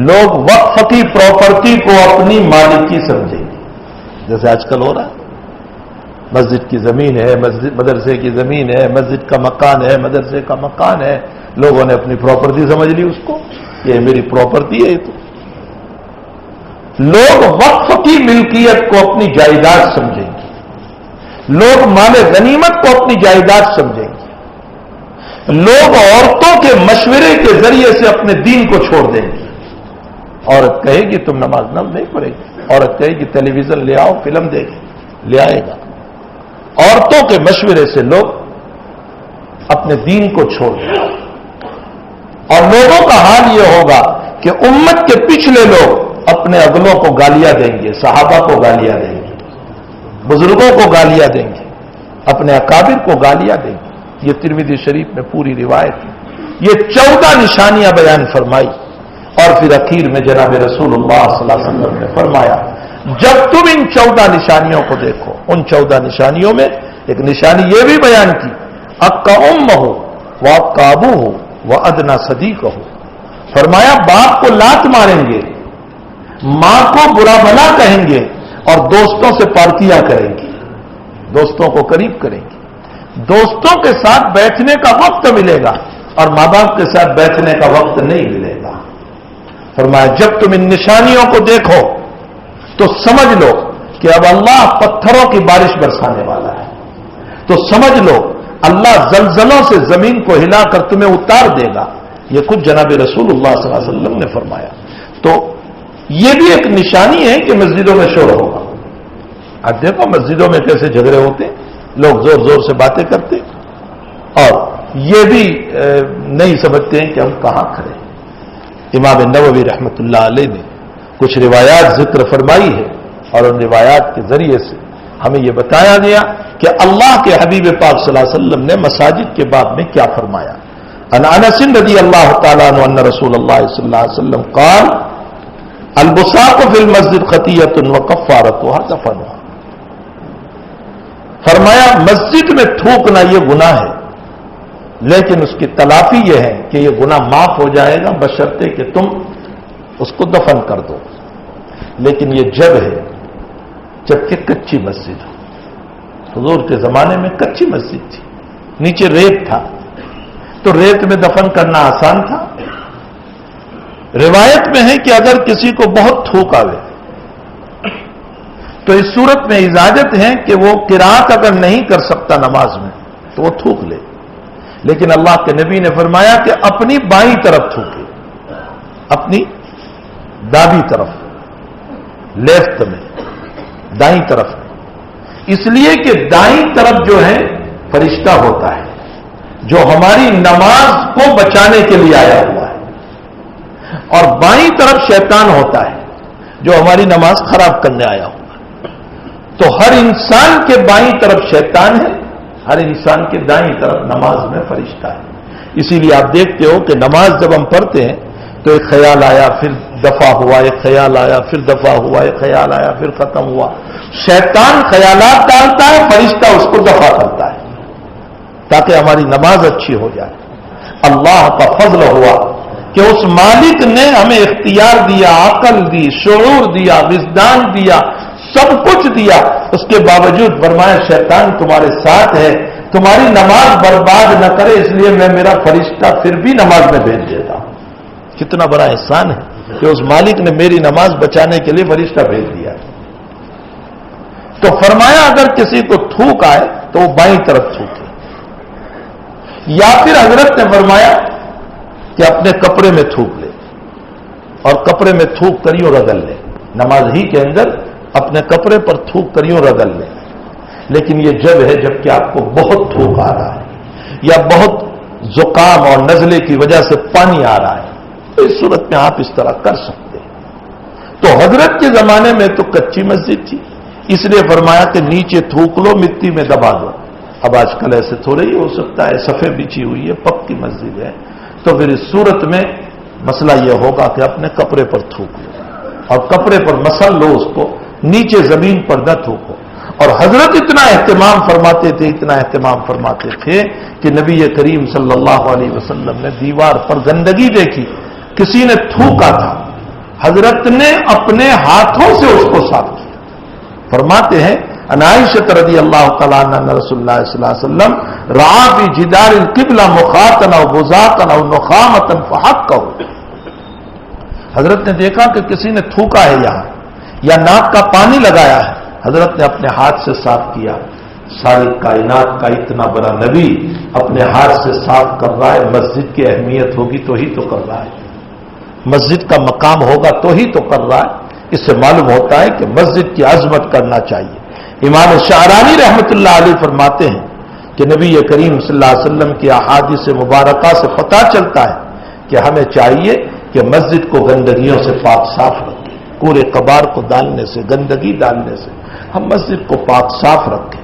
لوگ وقف کی پراپرٹی کو اپنی مالکی سمجھیں گے، جیسے آج کل ہو رہا ہے، مسجد کی زمین ہے، مسجد مدرسے کی زمین ہے، مسجد کا مکان ہے، مدرسے کا مکان ہے، لوگوں نے اپنی پراپرٹی سمجھ لی اس کو، یہ میری پراپرٹی ہے۔ یہ تو لوگ وقف کی ملکیت کو اپنی جائیداد سمجھیں گے، لوگ مال غنیمت کو اپنی جائیداد سمجھیں گے، لوگ عورتوں کے مشورے کے ذریعے سے اپنے دین کو چھوڑ دیں گے، عورت کہے گی تم نماز نہیں پڑھے گی، عورت کہے گی ٹیلی ویژن لے آؤ فلم دیکھیں، لے آئے گا۔ عورتوں کے مشورے سے لوگ اپنے دین کو چھوڑ دیں، اور لوگوں کا حال یہ ہوگا کہ امت کے پچھلے لوگ اپنے اگلوں کو گالیاں دیں گے، صحابہ کو گالیاں دیں گے، بزرگوں کو گالیاں دیں گے، اپنے اکابر کو گالیاں دیں گے۔ یہ ترمذی شریف میں پوری روایت ہے۔ یہ 14 نشانیاں بیان فرمائی، اور پھر اخیر میں جناب رسول اللہ صلی اللہ علیہ وسلم نے فرمایا جب تم ان 14 نشانیوں کو دیکھو، ان 14 نشانیوں میں ایک نشانی یہ بھی بیان کی، اکا ام ہو وہ قابو ہو وہ ادنا صدیق ہو، فرمایا باپ کو لات ماریں گے، ماں کو برا بھلا کہیں گے، اور دوستوں سے پارٹیاں کریں گی، دوستوں کو قریب کریں گی، دوستوں کے ساتھ بیٹھنے کا وقت ملے گا اور ماں باپ کے ساتھ بیٹھنے کا وقت نہیں ملے گا۔ فرمایا جب تم ان نشانیوں کو دیکھو تو سمجھ لو کہ اب اللہ پتھروں کی بارش برسانے والا ہے، تو سمجھ لو اللہ زلزلوں سے زمین کو ہلا کر تمہیں اتار دے گا۔ یہ کچھ جناب رسول اللہ صلی اللہ علیہ وسلم نے فرمایا۔ تو یہ بھی ایک نشانی ہے کہ مسجدوں میں شور ہوگا۔ اب دیکھو مسجدوں میں کیسے جھگڑے ہوتے، لوگ زور زور سے باتیں کرتے، اور یہ بھی نہیں سمجھتے ہیں کہ ہم کہاں کھڑے۔ امام نووی رحمۃ اللہ علیہ نے کچھ روایات ذکر فرمائی ہے، اور ان روایات کے ذریعے سے ہمیں یہ بتایا گیا کہ اللہ کے حبیب پاک صلی اللہ علیہ وسلم نے مساجد کے باب میں کیا فرمایا۔ عن انس رضی اللہ تعالیٰ عنہ ان رسول اللہ صلی اللہ علیہ وسلم قال البصاق فی المسجد خطیۃ وکفارتها دفنها، فرمایا مسجد میں تھوکنا یہ گناہ ہے، لیکن اس کی تلافی یہ ہے کہ یہ گناہ معاف ہو جائے گا بشرطے کہ تم اس کو دفن کر دو۔ لیکن یہ جب ہے جبکہ کچی مسجد ہو۔ حضور کے زمانے میں کچی مسجد تھی، نیچے ریت تھا، تو ریت میں دفن کرنا آسان تھا۔ روایت میں ہے کہ اگر کسی کو بہت تھوک آوے تو اس صورت میں اجازت ہے کہ وہ قرات اگر نہیں کر سکتا نماز میں تو وہ تھوک لے، لیکن اللہ کے نبی نے فرمایا کہ اپنی بائیں طرف تھوکے، اپنی دابی طرف، لیفٹ میں، دائیں طرف میں، اس لیے کہ دائیں طرف جو ہے فرشتہ ہوتا ہے جو ہماری نماز کو بچانے کے لیے آیا ہوا ہے، اور بائیں طرف شیطان ہوتا ہے جو ہماری نماز خراب کرنے آیا ہوا ہے۔ تو ہر انسان کے بائیں طرف شیطان ہے، ہر انسان کے دائیں طرف نماز میں فرشتہ ہے۔ اسی لیے آپ دیکھتے ہو کہ نماز جب ہم پڑھتے ہیں تو ایک خیال آیا پھر دفع ہوا، ایک خیال آیا پھر دفع ہوا، ایک خیال آیا پھر ختم ہوا۔ شیطان خیالات ڈالتا ہے، فرشتہ اس کو دفع کرتا ہے تاکہ ہماری نماز اچھی ہو جائے۔ اللہ کا فضل ہوا کہ اس مالک نے ہمیں اختیار دیا، عقل دی، شعور دیا، وجدان دیا، سب کچھ دیا، اس کے باوجود فرمایا شیطان تمہارے ساتھ ہے، تمہاری نماز برباد نہ کرے، اس لیے میں میرا فرشتہ پھر بھی نماز میں بھیج دیتا ہوں۔ کتنا بڑا احسان ہے کہ اس مالک نے میری نماز بچانے کے لیے فرشتہ بھیج دیا۔ تو فرمایا اگر کسی کو تھوک آئے تو وہ بائیں طرف تھوکے، یا پھر حضرت نے فرمایا کہ اپنے کپڑے میں تھوک لے، اور کپڑے میں تھوک کریوں رگل لے، نماز ہی کے اندر اپنے کپڑے پر تھوک کریوں رگل لے۔ لیکن یہ جب ہے جب کہ آپ کو بہت تھوک آ رہا ہے یا بہت زکام اور نزلے کی وجہ سے پانی آ رہا ہے، تو اس صورت میں آپ اس طرح کر سکتے ہیں۔ تو حضرت کے زمانے میں تو کچی مسجد تھی، اس لیے فرمایا کہ نیچے تھوک لو، مٹی میں دبا دو۔ اب آج کل ایسے تھوڑے ہی ہو سکتا ہے، صفے بچھی ہوئی ہے، پکی مسجد ہے، تو پھر اس صورت میں مسئلہ یہ ہوگا کہ اپنے کپڑے پر تھوک لو، اور کپڑے پر مسل لو، اس کو نیچے زمین پر نہ تھوکو۔ اور حضرت اتنا اہتمام فرماتے تھے، اتنا اہتمام فرماتے تھے کہ نبی کریم صلی اللہ علیہ وسلم نے دیوار پر گندگی دیکھی، کسی نے تھوکا تھا، حضرت نے اپنے ہاتھوں سے اس کو صاف کیا۔ فرماتے ہیں ان عائشہ رضی اللہ تعالیٰ عنہ رسول اللہ صلی اللہ علیہ وسلم رعا فی جدار القبلہ مخاطن او بزاقن او نخامتن فحقہ، حضرت نے دیکھا کہ کسی نے تھوکا ہے یہاں یا ناک کا پانی لگایا ہے، حضرت نے اپنے ہاتھ سے صاف کیا۔ ساری کائنات کا اتنا بڑا نبی اپنے ہاتھ سے صاف کر رہا ہے، مسجد کی اہمیت ہوگی تو ہی تو کر رہا ہے۔ مسجد کا مقام ہوگا تو ہی تو کر رہا ہے. اس سے معلوم ہوتا ہے کہ مسجد کی عظمت کرنا چاہیے. امام شعرانی رحمۃ اللہ علیہ فرماتے ہیں کہ نبی کریم صلی اللہ علیہ وسلم کی احادیث مبارکہ سے پتہ چلتا ہے کہ ہمیں چاہیے کہ مسجد کو گندگیوں سے پاک صاف رکھیں. کوڑے کباڑ کو ڈالنے سے، گندگی ڈالنے سے ہم مسجد کو پاک صاف رکھیں.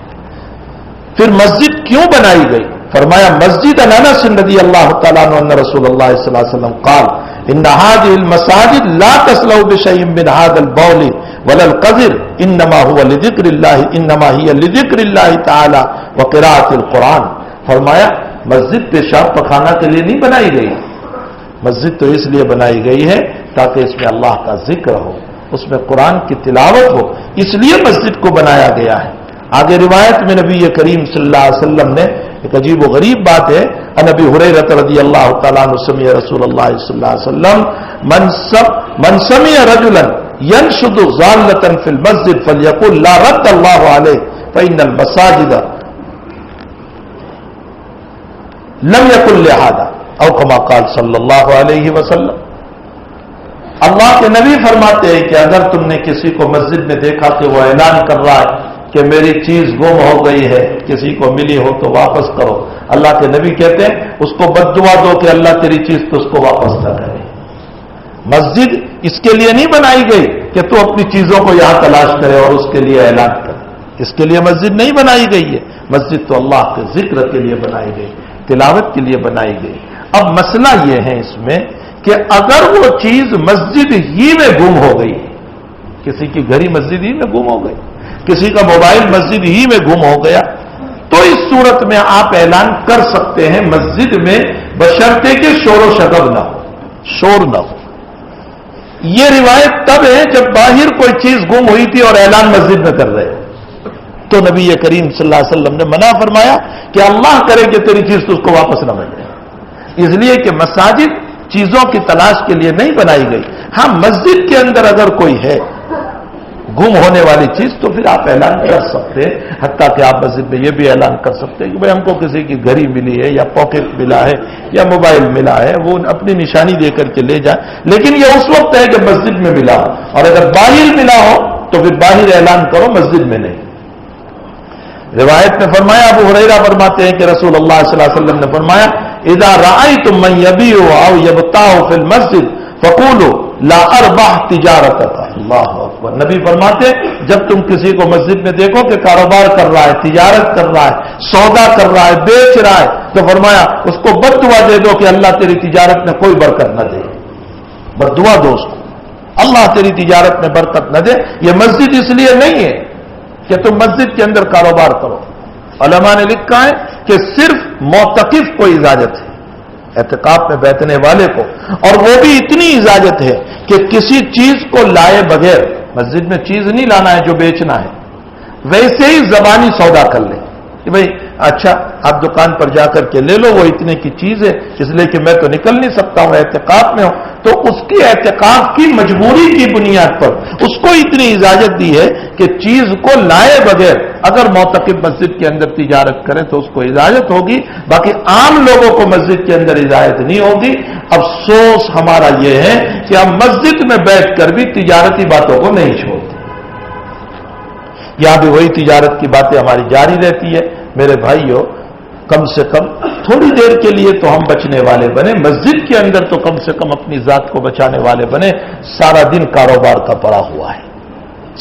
پھر مسجد کیوں بنائی گئی؟ فرمایا مسجد انس رضی اللہ تعالیٰ عنہ ان رسول اللہ صلی اللہ علیہ وسلم قال ان هذه المساجد لا تصلح بشيء من هذا البول ولا القذر انما هو لذكر الله انما هي لذكر الله تعالی وقراءة القرآن. فرمایا مسجد پیشاب پخانہ کے لیے نہیں بنائی گئی. مسجد تو اس لیے بنائی گئی ہے تاکہ اس میں اللہ کا ذکر ہو، اس میں قرآن کی تلاوت ہو، اس لیے مسجد کو بنایا گیا ہے. آگے روایت میں نبی کریم صلی اللہ علیہ وسلم نے ایک عجیب و غریب بات ہے. ان ابی ہریرہ رضی اللہ تعالیٰ عنہ سمع رسول اللہ صلی اللہ علیہ وسلم من سمع رجلا ينشد ضالة في المسجد فليقل لا رد الله عليه فإن المساجد لم يكن لهذا او كما قال صلی اللہ علیہ وسلم. اللہ کے نبی فرماتے ہیں کہ اگر تم نے کسی کو مسجد میں دیکھا کہ وہ اعلان کر رہا ہے کہ میری چیز گم ہو گئی ہے، کسی کو ملی ہو تو واپس کرو، اللہ کے نبی کہتے ہیں اس کو بد دعا دو کہ اللہ تیری چیز تو اس کو واپس نہ کرے. مسجد اس کے لیے نہیں بنائی گئی کہ تو اپنی چیزوں کو یہاں تلاش کرے اور اس کے لیے اعلان کرے. اس کے لیے مسجد نہیں بنائی گئی ہے. مسجد تو اللہ کے ذکر کے لیے بنائی گئی، تلاوت کے لیے بنائی گئی. اب مسئلہ یہ ہے اس میں کہ اگر وہ چیز مسجد ہی میں گم ہو گئی، کسی کی گھڑی مسجد ہی میں گم ہو گئی، کسی کا موبائل مسجد ہی میں گم ہو گیا، تو اس صورت میں آپ اعلان کر سکتے ہیں مسجد میں، بشرطے کہ شور و شغب نہ ہو، شور نہ ہو. یہ روایت تب ہے جب باہر کوئی چیز گم ہوئی تھی اور اعلان مسجد میں کر رہے ہو، تو نبی کریم صلی اللہ علیہ وسلم نے منع فرمایا کہ اللہ کرے کہ تیری چیز تو اس کو واپس نہ ملے. اس لیے کہ مساجد چیزوں کی تلاش کے لیے نہیں بنائی گئی. ہاں مسجد کے اندر اگر کوئی ہے گم ہونے والی چیز تو پھر آپ اعلان کر سکتے ہیں، حتیٰ کہ آپ مسجد میں یہ بھی اعلان کر سکتے ہیں کہ بھائی ہم کو کسی کی گھڑی ملی ہے یا پاکٹ ملا ہے یا موبائل ملا ہے، وہ اپنی نشانی دے کر کے لے جائیں. لیکن یہ اس وقت ہے کہ مسجد میں ملا ہو، اور اگر باہر ملا ہو تو پھر باہر اعلان کرو، مسجد میں نہیں. روایت میں فرمایا، ابو ہریرہ فرماتے ہیں کہ رسول اللہ صلی اللہ علیہ وسلم نے فرمایا اذا رأيتم من يبيع او يبتاع في المسجد فقولوا لا اربح تجارتك. اللہ اکبر. نبی فرماتے جب تم کسی کو مسجد میں دیکھو کہ کاروبار کر رہا ہے، تجارت کر رہا ہے، سودا کر رہا ہے، بیچ رہا ہے، تو فرمایا اس کو بد دعا دے دو کہ اللہ تیری تجارت میں کوئی برکت نہ دے. بد دعا دو اس کو، اللہ تیری تجارت میں برکت نہ دے. یہ مسجد اس لیے نہیں ہے کہ تم مسجد کے اندر کاروبار کرو. علماء نے لکھا ہے کہ صرف معتکف کو اجازت ہے، اعتکاف میں بیٹھنے والے کو، اور وہ بھی اتنی اجازت ہے کہ کسی چیز کو لائے بغیر، مسجد میں چیز نہیں لانا ہے جو بیچنا ہے، ویسے ہی زبانی سودا کر لے کہ بھائی اچھا آپ دکان پر جا کر کے لے لو، وہ اتنے کی چیز ہے، اس لیے کہ میں تو نکل نہیں سکتا ہوں، اعتکاف میں ہوں. تو اس کی اعتکاف کی مجبوری کی بنیاد پر اس کو اتنی اجازت دی ہے کہ چیز کو لائے بغیر اگر معتکف مسجد کے اندر تجارت کرے تو اس کو اجازت ہوگی، باقی عام لوگوں کو مسجد کے اندر اجازت نہیں ہوگی. افسوس ہمارا یہ ہے کہ ہم مسجد میں بیٹھ کر بھی تجارتی باتوں کو نہیں چھوڑتے. یہاں بھی وہی تجارت کی باتیں ہماری جاری رہتی ہے. میرے بھائیوں، کم سے کم تھوڑی دیر کے لیے تو ہم بچنے والے بنے، مسجد کے اندر تو کم سے کم اپنی ذات کو بچانے والے بنے. سارا دن کاروبار کا پڑا ہوا ہے،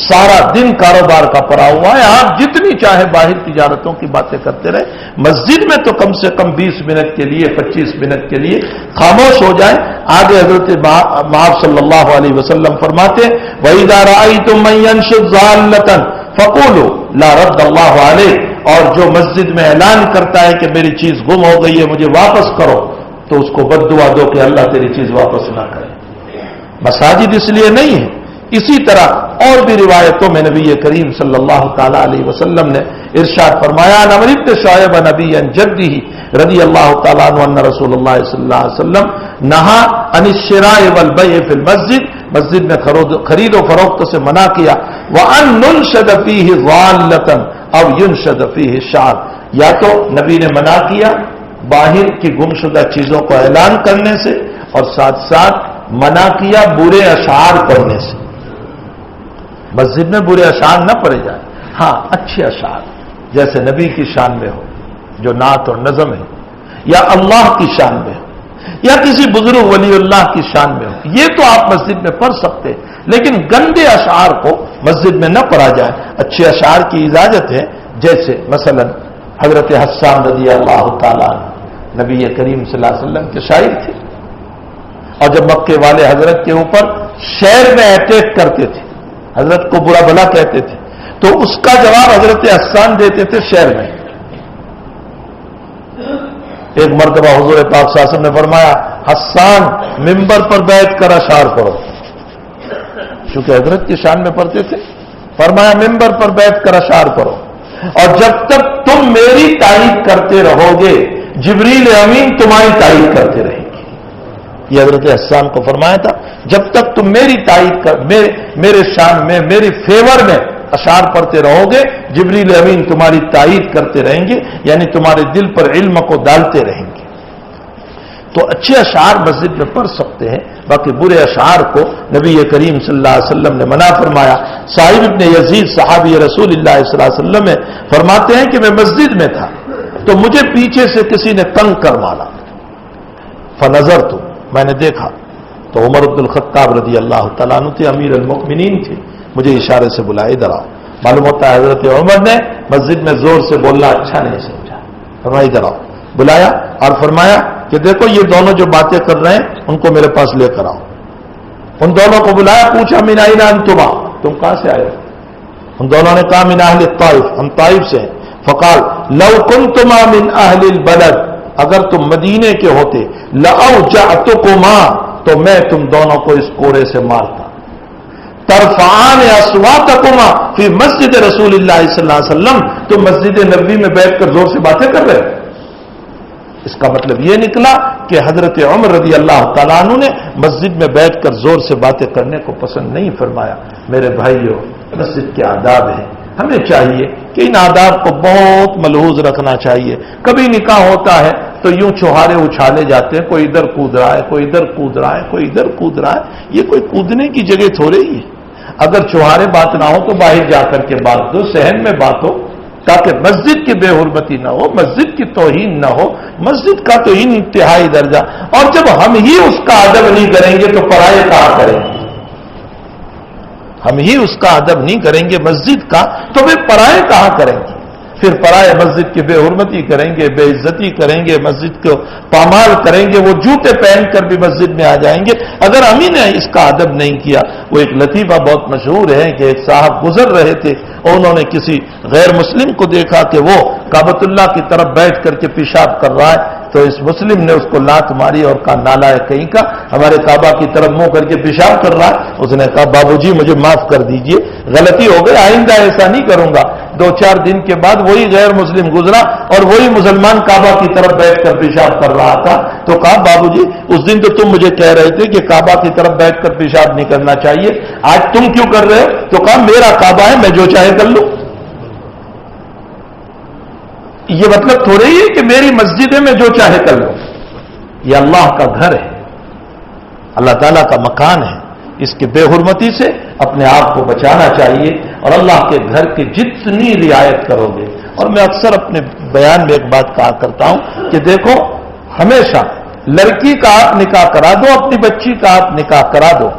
سارا دن کاروبار کا پڑا ہوا ہے. آپ جتنی چاہے باہر تجارتوں کی باتیں کرتے رہے، مسجد میں تو کم سے کم 20 منٹ کے لیے 25 منٹ کے لیے خاموش ہو جائیں. آگے حضرت محمد صلی اللہ علیہ وسلم فرماتے وَإِذَا رَأَيْتُم مَّن يَنشُدُ ضَالَّةً فَقُولُوا لَا رَدَّ اللَّهُ عَلَيْهِ. اور جو مسجد میں اعلان کرتا ہے کہ میری چیز گم ہو گئی ہے مجھے واپس کرو، تو اس کو بد دعا دو کہ اللہ تیری چیز واپس نہ کرے. مساجد اس لیے نہیں ہے. اسی طرح اور بھی روایتوں میں نبی کریم صلی اللہ تعالی علیہ وسلم نے ارشاد فرمایا عمرو بن شعیب نبی جدہ رضی اللہ تعالی عنہ ان رسول اللہ صلی اللہ علیہ وسلم نہا عن الشراء والبيع فی المسجد. مسجد میں خرید و فروخت سے منع کیا. وان ننشد فیہ ضالۃ او ينشد فیہ شعر. یا تو نبی نے منع کیا باہر کی گمشدہ چیزوں کو اعلان کرنے سے، اور ساتھ ساتھ منع کیا برے اشعار پڑھنے سے. مسجد میں برے اشعار نہ پڑھے جائیں. ہاں اچھے اشعار جیسے نبی کی شان میں ہو جو نعت اور نظم ہے, یا اللہ کی شان میں ہو, یا کسی بزرگ ولی اللہ کی شان میں ہو, یہ تو آپ مسجد میں پڑھ سکتے ہیں. لیکن گندے اشعار کو مسجد میں نہ پڑھا جائے. اچھے اشعار کی اجازت ہے, جیسے مثلا حضرت حسان رضی اللہ تعالیٰ نبی کریم صلی اللہ علیہ وسلم کے شاعر تھے, اور جب مکے والے حضرت کے اوپر شہر میں اٹیک کرتے تھے, حضرت کو برا بھلا کہتے تھے, تو اس کا جواب حضرت حسان دیتے تھے شہر میں. ایک مرتبہ حضور پاک صلی اللہ علیہ وسلم نے فرمایا, حسان ممبر پر بیٹھ کر اشعار پڑھو, چونکہ حضرت کی شان میں پڑھتے تھے. فرمایا ممبر پر بیٹھ کر اشعار پڑھو, اور جب تک تم میری تعریف کرتے رہو گے جبریل امین تمہاری تعریف کرتے رہیں گے. یہ حضرت حسان کو فرمایا تھا, جب تک تم میری تعریف میرے شان میں میری فیور میں اشعار پڑھتے رہو گے جبریل امین تمہاری تائید کرتے رہیں گے, یعنی تمہارے دل پر علم کو ڈالتے رہیں گے. تو اچھے اشعار مسجد میں پڑھ سکتے ہیں, باقی برے اشعار کو نبی کریم صلی اللہ علیہ وسلم نے منع فرمایا. صاحب ابن یزید صحابی رسول اللہ صلی اللہ علیہ وسلم میں فرماتے ہیں کہ میں مسجد میں تھا تو مجھے پیچھے سے کسی نے تنگ کر مارا. فنظر تو میں نے دیکھا تو عمر بن الخطاب رضی اللہ تعالیٰ عنہ تھے, امیر المؤمنین تھے, مجھے اشارے سے بلائے ادھر آؤ. معلوم ہوتا ہے حضرت عمر نے مسجد میں زور سے بولنا اچھا نہیں سمجھا. فرمایا ادھر آؤ, بلایا اور فرمایا کہ دیکھو یہ دونوں جو باتیں کر رہے ہیں ان کو میرے پاس لے کر آؤ. ان دونوں کو بلایا, پوچھا من این انتما, تم کہاں سے آئے ہو؟ ان دونوں نے کہا من اہل الطائف, ہم طائف سے ہیں. فقال لو کنتما من اہل البلد, اگر تم مدینے کے ہوتے, لاوجعتکما, تو میں تم دونوں کو اس کوڑے سے مارتا. ترفعان اصواتکما فی مسجد رسول اللہ صلی اللہ علیہ وسلم, تم مسجد نبوی میں بیٹھ کر زور سے باتیں کر رہے. اس کا مطلب یہ نکلا کہ حضرت عمر رضی اللہ تعالیٰ عنہ نے مسجد میں بیٹھ کر زور سے باتیں کرنے کو پسند نہیں فرمایا. میرے بھائیوں, مسجد کے آداب ہیں, ہمیں چاہیے کہ ان آداب کو بہت ملحوظ رکھنا چاہیے. کبھی نکاح ہوتا ہے تو یوں چوہارے اچھالے جاتے ہیں, کوئی ادھر کود رہا ہے, کوئی ادھر کود رہا ہے, کوئی ادھر کود رہا ہے. یہ کوئی کودنے کی جگہ تھوڑے ہی ہے. اگر چوہارے بات نہ ہو تو باہر جا کر کے بات دو, صحن میں بات ہو, تاکہ مسجد کی بے حرمتی نہ ہو, مسجد کی توہین نہ ہو. مسجد کا تو انتہائی درجہ, اور جب ہم ہی اس کا ادب نہیں کریں گے تو پرائے کہاں کریں گے؟ ہم ہی اس کا ادب نہیں کریں گے مسجد کا تو وہ پرائے کہاں کریں گے؟ پھر پرائے مسجد کی بے حرمتی کریں گے, بے عزتی کریں گے, مسجد کو پامال کریں گے, وہ جوتے پہن کر بھی مسجد میں آ جائیں گے اگر ہم ہی نے اس کا ادب نہیں کیا. وہ ایک لطیفہ بہت مشہور ہے کہ ایک صاحب گزر رہے تھے اور انہوں نے کسی غیر مسلم کو دیکھا کہ وہ کعبۃ اللہ کی طرف بیٹھ کر کے پیشاب کر رہا ہے, تو اس مسلم نے اس کو لات ماری اور کہا نالا ہے کہیں کا, ہمارے کعبہ کی طرف منہ کر کے پیشاب کر رہا ہے. اس نے کہا بابو جی مجھے معاف کر دیجئے, غلطی ہو گئی, آئندہ ایسا نہیں کروں گا. 2-4 دن کے بعد وہی غیر مسلم گزرا اور وہی مسلمان کعبہ کی طرف بیٹھ کر پیشاب کر رہا تھا. تو کہا بابو جی اس دن تو تم مجھے کہہ رہے تھے کہ کعبہ کی طرف بیٹھ کر پیشاب نہیں کرنا چاہیے, آج تم کیوں کر رہے ہو؟ تو کہا میرا کعبہ ہے, میں جو چاہے کر لوں. یہ مطلب تھوڑے ہی ہے کہ میری مسجد ہے میں جو چاہے کر لوں. یہ اللہ کا گھر ہے, اللہ تعالیٰ کا مکان ہے, اس کی بے حرمتی سے اپنے آپ کو بچانا چاہیے. اور اللہ کے گھر کی جتنی رعایت کرو گے, اور میں اکثر اپنے بیان میں ایک بات کہا کرتا ہوں کہ دیکھو ہمیشہ لڑکی کا آپ نکاح کرا دو, اپنی بچی کا آپ نکاح کرا دو,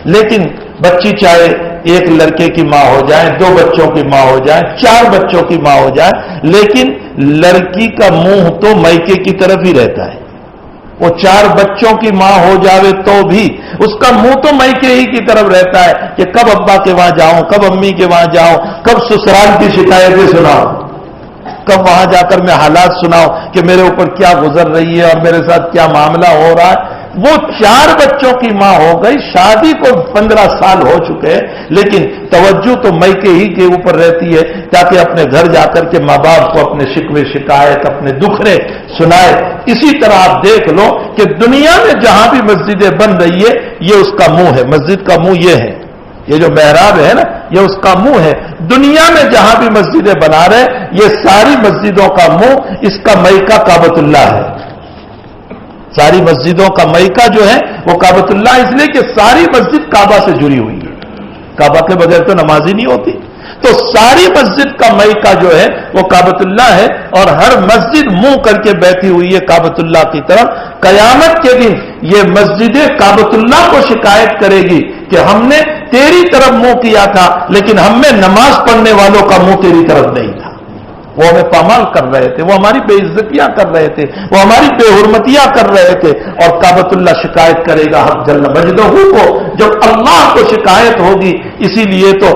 لیکن بچی چاہے ایک لڑکے کی ماں ہو جائے, 2 بچوں کی ماں ہو جائے, 4 بچوں کی ماں ہو جائے, لیکن لڑکی کا منہ تو میکے کی طرف ہی رہتا ہے. وہ 4 بچوں کی ماں ہو جاوے تو بھی اس کا منہ تو میکے ہی کی طرف رہتا ہے کہ کب ابا کے وہاں جاؤں, کب امی کے وہاں جاؤں, کب سسرال کی شکایتیں سناؤں, کب وہاں جا کر میں حالات سناؤں کہ میرے اوپر کیا گزر رہی ہے اور میرے ساتھ کیا معاملہ ہو رہا ہے. وہ 4 بچوں کی ماں ہو گئی, شادی کو 15 سال ہو چکے ہیں, لیکن توجہ تو میکے ہی کے اوپر رہتی ہے تاکہ اپنے گھر جا کر کے ماں باپ کو اپنے شکوے شکایت, اپنے دکھڑے سنائے. اسی طرح آپ دیکھ لو کہ دنیا میں جہاں بھی مسجدیں بن رہی ہے یہ اس کا منہ ہے, مسجد کا منہ یہ ہے, یہ جو محراب ہے نا یہ اس کا منہ ہے. دنیا میں جہاں بھی مسجدیں بنا رہے یہ ساری مسجدوں کا منہ, اس کا میکہ کعبۃ اللہ ہے. ساری مسجدوں کا مئکہ جو ہے وہ کعبۃ اللہ، اس لیے کہ ساری مسجد کعبہ سے جڑی ہوئی ہے، کعبہ کے بغیر تو نماز ہی نہیں ہوتی، تو ساری مسجد کا مئکہ جو ہے وہ کعبۃ اللہ ہے، اور ہر مسجد منہ کر کے بیٹھی ہوئی ہے کعبۃ اللہ کی طرف۔ قیامت کے دن یہ مسجد کعبۃ اللہ کو شکایت کرے گی کہ ہم نے تیری طرف منہ کیا تھا، لیکن ہم میں نماز پڑھنے والوں کا منہ تیری طرف نہیں تھا، وہ ہمیں پامال کر رہے تھے، وہ ہماری بے عزتیاں کر رہے تھے، وہ ہماری بے حرمتیاں کر رہے تھے۔ اور کعبۃ اللہ شکایت کرے گا حق جل مجدہ کو، جب اللہ کو شکایت ہوگی۔ اسی لیے تو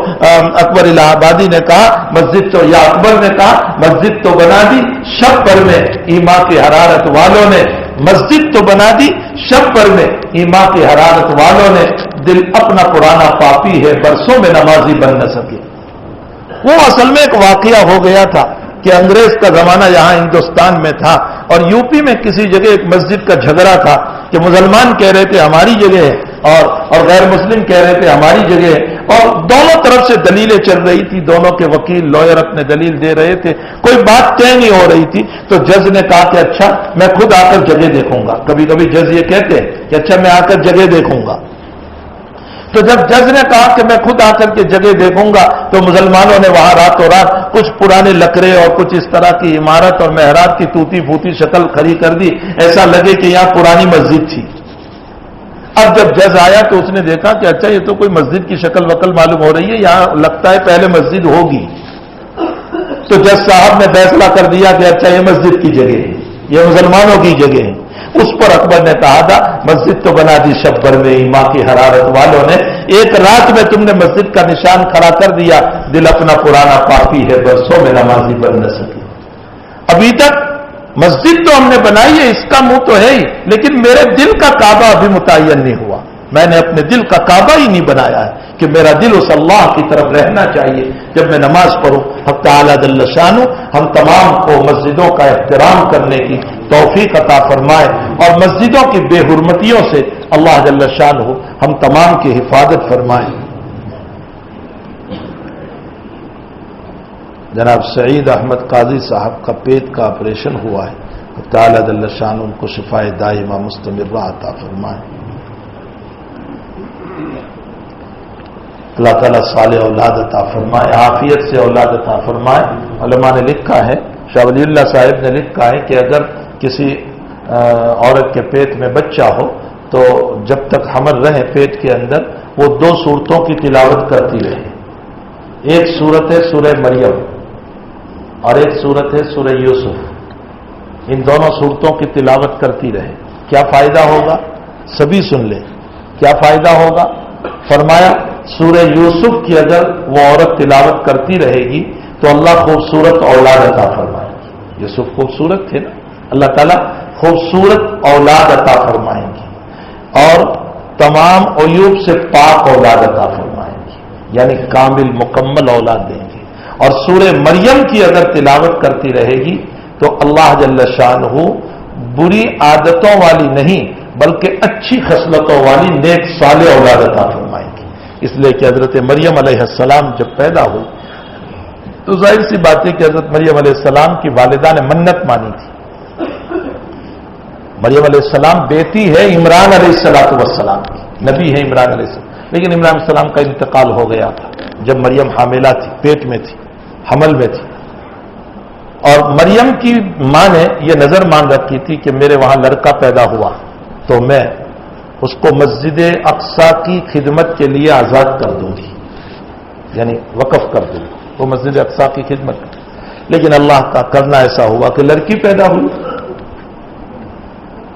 اکبر الہ آبادی نے کہا مسجد تو، یا اکبر نے کہا مسجد تو بنا دی شب پر میں ایما کی حرارت والوں نے، مسجد تو بنا دی شب پر میں ایما کی حرارت والوں نے، دل اپنا پرانا پاپی ہے برسوں میں نمازی بن نہ سکے۔ وہ اصل میں ایک واقعہ ہو گیا تھا کہ انگریز کا زمانہ یہاں ہندوستان میں تھا، اور یوپی میں کسی جگہ ایک مسجد کا جھگڑا تھا کہ مسلمان کہہ رہے تھے ہماری جگہ ہے، اور غیر مسلم کہہ رہے تھے ہماری جگہ ہے، اور دونوں طرف سے دلیلیں چل رہی تھی، دونوں کے وکیل لوئر اپنے دلیل دے رہے تھے، کوئی بات طے نہیں ہو رہی تھی۔ تو جج نے کہا کہ اچھا میں خود آ کر جگہ دیکھوں گا، کبھی کبھی جج یہ کہتے ہیں کہ اچھا میں آ کر جگہ دیکھوں گا۔ تو جب جج نے کہا کہ میں خود آ کر کے جگہ دیکھوں گا، تو مسلمانوں نے وہاں راتوں رات کچھ پرانے لکڑے اور کچھ اس طرح کی عمارت اور محراب کی ٹوٹی پھوٹی شکل کھڑی کر دی، ایسا لگے کہ یہاں پرانی مسجد تھی۔ اب جب جج آیا تو اس نے دیکھا کہ اچھا یہ تو کوئی مسجد کی شکل وکل معلوم ہو رہی ہے، یہاں لگتا ہے پہلے مسجد ہوگی۔ تو جج صاحب نے فیصلہ کر دیا کہ اچھا یہ مسجد کی جگہ ہے، یہ مسلمانوں کی جگہ ہے۔ اس پر اکبر نے کہا تھا مسجد تو بنا دی شب بھر میں ایما کی حرارت والوں نے، ایک رات میں تم نے مسجد کا نشان کھڑا کر دیا، دل اپنا پرانا پاپی ہے برسوں میں نمازی بن نہ سکے۔ ابھی تک مسجد تو ہم نے بنائی ہے، اس کا منہ تو ہے ہی، لیکن میرے دل کا کعبہ ابھی متعین نہیں ہوا، میں نے اپنے دل کا کعبہ ہی نہیں بنایا ہے کہ میرا دل اس اللہ کی طرف رہنا چاہیے جب میں نماز پڑھوں۔ حق تعالی جل شانہ ہم تمام کو مسجدوں کا احترام کرنے کی توفیق عطا فرمائے، اور مسجدوں کی بے حرمتیوں سے اللہ جل شانہ ہم تمام کی حفاظت فرمائے۔ جناب سعید احمد قاضی صاحب کا پیٹ کا آپریشن ہوا ہے، حق تعالی جل شانہ ان کو شفائے دائمہ مستمرہ عطا فرمائے۔ اللہ تعالیٰ صالح اولاد عطا فرمائے، عافیت سے اولاد عطا فرمائے۔ علماء نے لکھا ہے، شاہ ولی اللہ صاحب نے لکھا ہے کہ اگر کسی عورت کے پیٹ میں بچہ ہو تو جب تک حمل رہے پیٹ کے اندر وہ 2 سورتوں کی تلاوت کرتی رہے، ایک سورت ہے سورہ مریم اور ایک سورت ہے سورہ یوسف، ان دونوں سورتوں کی تلاوت کرتی رہے۔ کیا فائدہ ہوگا؟ سبھی سن لیں، کیا فائدہ ہوگا؟ فرمایا سورہ یوسف کی اگر وہ عورت تلاوت کرتی رہے گی تو اللہ خوبصورت اولاد عطا فرمائے گی۔ یوسف خوبصورت تھے نا، اللہ تعالیٰ خوبصورت اولاد عطا فرمائیں گی، اور تمام عیوب سے پاک اولاد عطا فرمائیں گی، یعنی کامل مکمل اولاد دیں گے۔ اور سورہ مریم کی اگر تلاوت کرتی رہے گی تو اللہ جل شانہ بری عادتوں والی نہیں بلکہ اچھی خصلتوں والی نیک صالح اولاد عطا فرمائیں گی۔ اس لیے کہ حضرت مریم علیہ السلام جب پیدا ہوئی تو ظاہر سی بات ہے کہ حضرت مریم علیہ السلام کی والدہ نے منت مانی تھی۔ مریم علیہ السلام بیٹی ہے عمران علیہ السلام کی، نبی ہے عمران علیہ السلام، لیکن عمران علیہ السلام کا انتقال ہو گیا تھا جب مریم حاملہ تھی، پیٹ میں تھی، حمل میں تھی۔ اور مریم کی ماں نے یہ نظر مان رکھی تھی کہ میرے وہاں لڑکا پیدا ہوا تو میں اس کو مسجد اقصی کی خدمت کے لیے آزاد کر دوں گی، یعنی وقف کر دوں گی، وہ مسجد اقصی کی خدمت۔ لیکن اللہ کا کرنا ایسا ہوا کہ لڑکی پیدا ہوئی،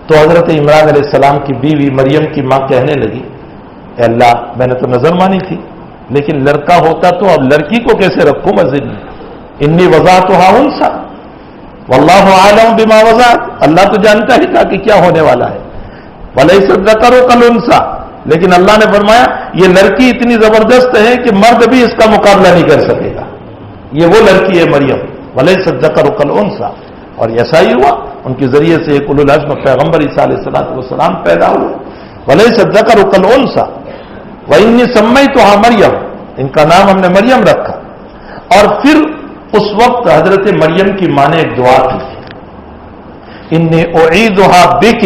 تو حضرت عمران علیہ السلام کی بیوی مریم کی ماں کہنے لگی اے اللہ میں نے تو نظر مانی تھی، لیکن لڑکا ہوتا تو اب لڑکی کو کیسے رکھوں مسجد میں؟ انی وضعتها انثى واللہ عالم بما وضعت، اللہ تو جانتا ہی تھا کہ کیا ہونے والا ہے، ولیس الذکر کالانثى، لیکن اللہ نے فرمایا یہ لڑکی اتنی زبردست ہے کہ مرد بھی اس کا مقابلہ نہیں کر سکے گا، یہ وہ لڑکی ہے مریم، ولیس الذکر کالانثى۔ اور ایسا ہی ہوا، ان کے ذریعے سے ایک اولو العزم پیغمبر عیسیٰ علیہ السلام پیدا ہوئے، ولیس الذکر کالانثى وانی سمیتها مریم، ان کا نام ہم نے مریم رکھا۔ اور پھر اس وقت حضرت مریم کی ماں نے ایک دعا کی، انی اعیذها بک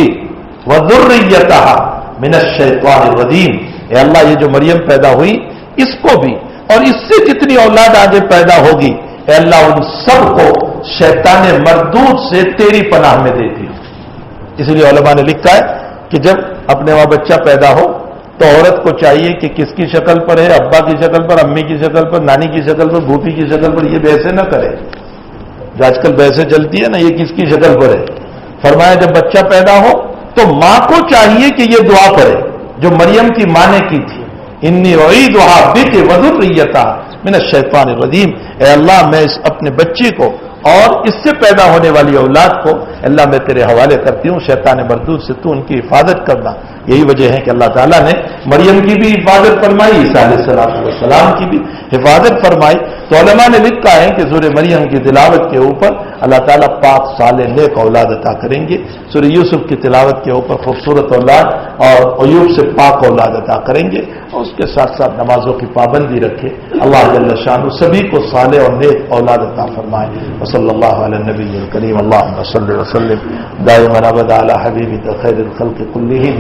وذریتہا من الشیطان الرجیم، اے اللہ یہ جو مریم پیدا ہوئی اس کو بھی اور اس سے جتنی اولاد آگے پیدا ہوگی اے اللہ ان سب کو شیطان مردود سے تیری پناہ میں دیتی ہوں۔ اس لیے علماء نے لکھا ہے کہ جب اپنے وہاں بچہ پیدا ہو تو عورت کو چاہیے کہ کس کی شکل پر ہے، ابا کی شکل پر، امی کی شکل پر، نانی کی شکل پر، بھوپی کی شکل پر، یہ بحثیں نہ کرے جو آج کل بحثیں چلتی ہے نا، یہ کس کی شکل پر ہے۔ فرمایا جب بچہ پیدا ہو تو ماں کو چاہیے کہ یہ دعا پڑھے جو مریم کی ماں نے کی تھی، انی اعیدھا بک وذریتھا من الشیطان الرجیم، اے اللہ میں اس اپنے بچے کو اور اس سے پیدا ہونے والی اولاد کو اللہ میں تیرے حوالے کرتی ہوں، شیطان مردود سے تو ان کی حفاظت کرنا۔ یہی وجہ ہے کہ اللہ تعالیٰ نے مریم کی بھی حفاظت فرمائی، عیسیٰ علیہ السلام کی بھی حفاظت فرمائی۔ تو علماء نے لکھا ہے کہ سورہ مریم کی تلاوت کے اوپر اللہ تعالیٰ پاک صالح نیک اولاد عطا کریں گے، سورہ یوسف کی تلاوت کے اوپر خوبصورت اولاد اور عیوب سے پاک اولاد عطا کریں گے، اور اس کے ساتھ ساتھ نمازوں کی پابندی رکھے۔ اللہ جل شانہ سبھی کو صالح اور نیک اولاد عطا فرمائے۔ وصلی اللہ علی النبی الکریم، اللہم صلی وسلم دائما ابدا علی حبیبک خیر الخلق کلہم۔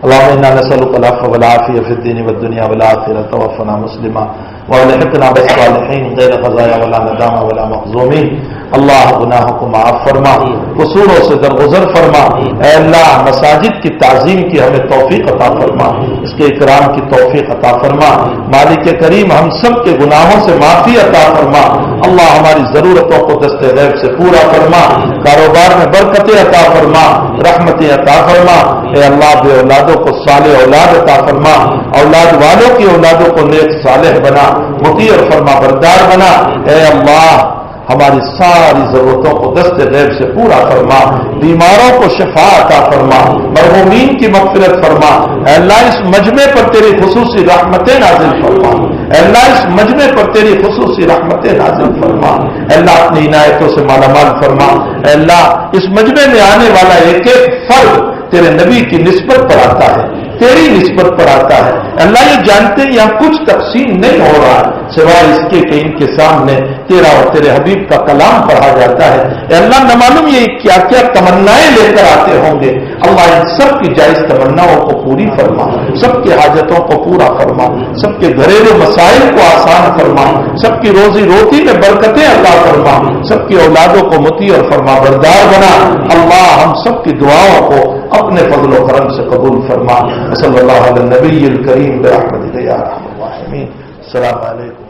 اللهم انا نسألك العفو والعافية في الدين والدنيا والآخرة، توفنا مسلما والحقنا بالصالحين غير خزايا ولا ندامة ولا مخزومين۔ اللہ گناہوں کو معاف فرما، قصوروں سے درگزر فرما۔ اے اللہ مساجد کی تعظیم کی ہمیں توفیق عطا فرما، اس کے اکرام کی توفیق عطا فرما۔ مالک کریم ہم سب کے گناہوں سے معافی عطا فرما۔ اللہ ہماری ضرورتوں کو دست غیب سے پورا فرما، کاروبار میں برکتیں عطا فرما، رحمتیں عطا فرما۔ اے اللہ بے اولادوں کو صالح اولاد عطا فرما، اولاد والوں کی اولادوں کو نیک صالح بنا، مطیع اور فرما بردار بنا۔ اے اللہ ہماری ساری ضرورتوں کو دست غیب سے پورا فرما، بیماروں کو شفا عطا فرما، مرحومین کی مغفرت فرما۔ اے اللہ اس مجمع پر تیری خصوصی رحمتیں نازل فرما، اے اللہ اس مجمع پر تیری خصوصی رحمتیں نازل فرما۔ اے اللہ اپنی عنایتوں سے مالا مال فرما۔ اے اللہ اس مجمع میں آنے والا ایک ایک فرد تیرے نبی کی نسبت پر آتا ہے، تیری نسبت پر آتا ہے۔ اللہ یہ جانتے ہیں یہاں کچھ تقسیم نہیں ہو رہا سوائے اس کے کہ ان کے سامنے تیرا اور تیرے حبیب کا کلام پڑھا جاتا ہے۔ اے اللہ نہ معلوم یہ کیا کیا تمنائیں لے کر آتے ہوں گے، اللہ ان سب کی جائز تمناؤں کو پوری فرما، سب کی حاجتوں کو پورا فرما، سب کے گھریلو مسائل کو آسان فرما، سب کی روزی روٹی میں برکتیں عطا فرما، سب کی اولادوں کو مطیع اور فرما بردار بنا۔ اللہ ہم سب کی دعاؤں کو اپنے فضل و کرم سے قبول فرما۔ صلی اللہ علیہ النبی الکریم برحمتک یا ارحم الراحمین۔ السلام علیکم۔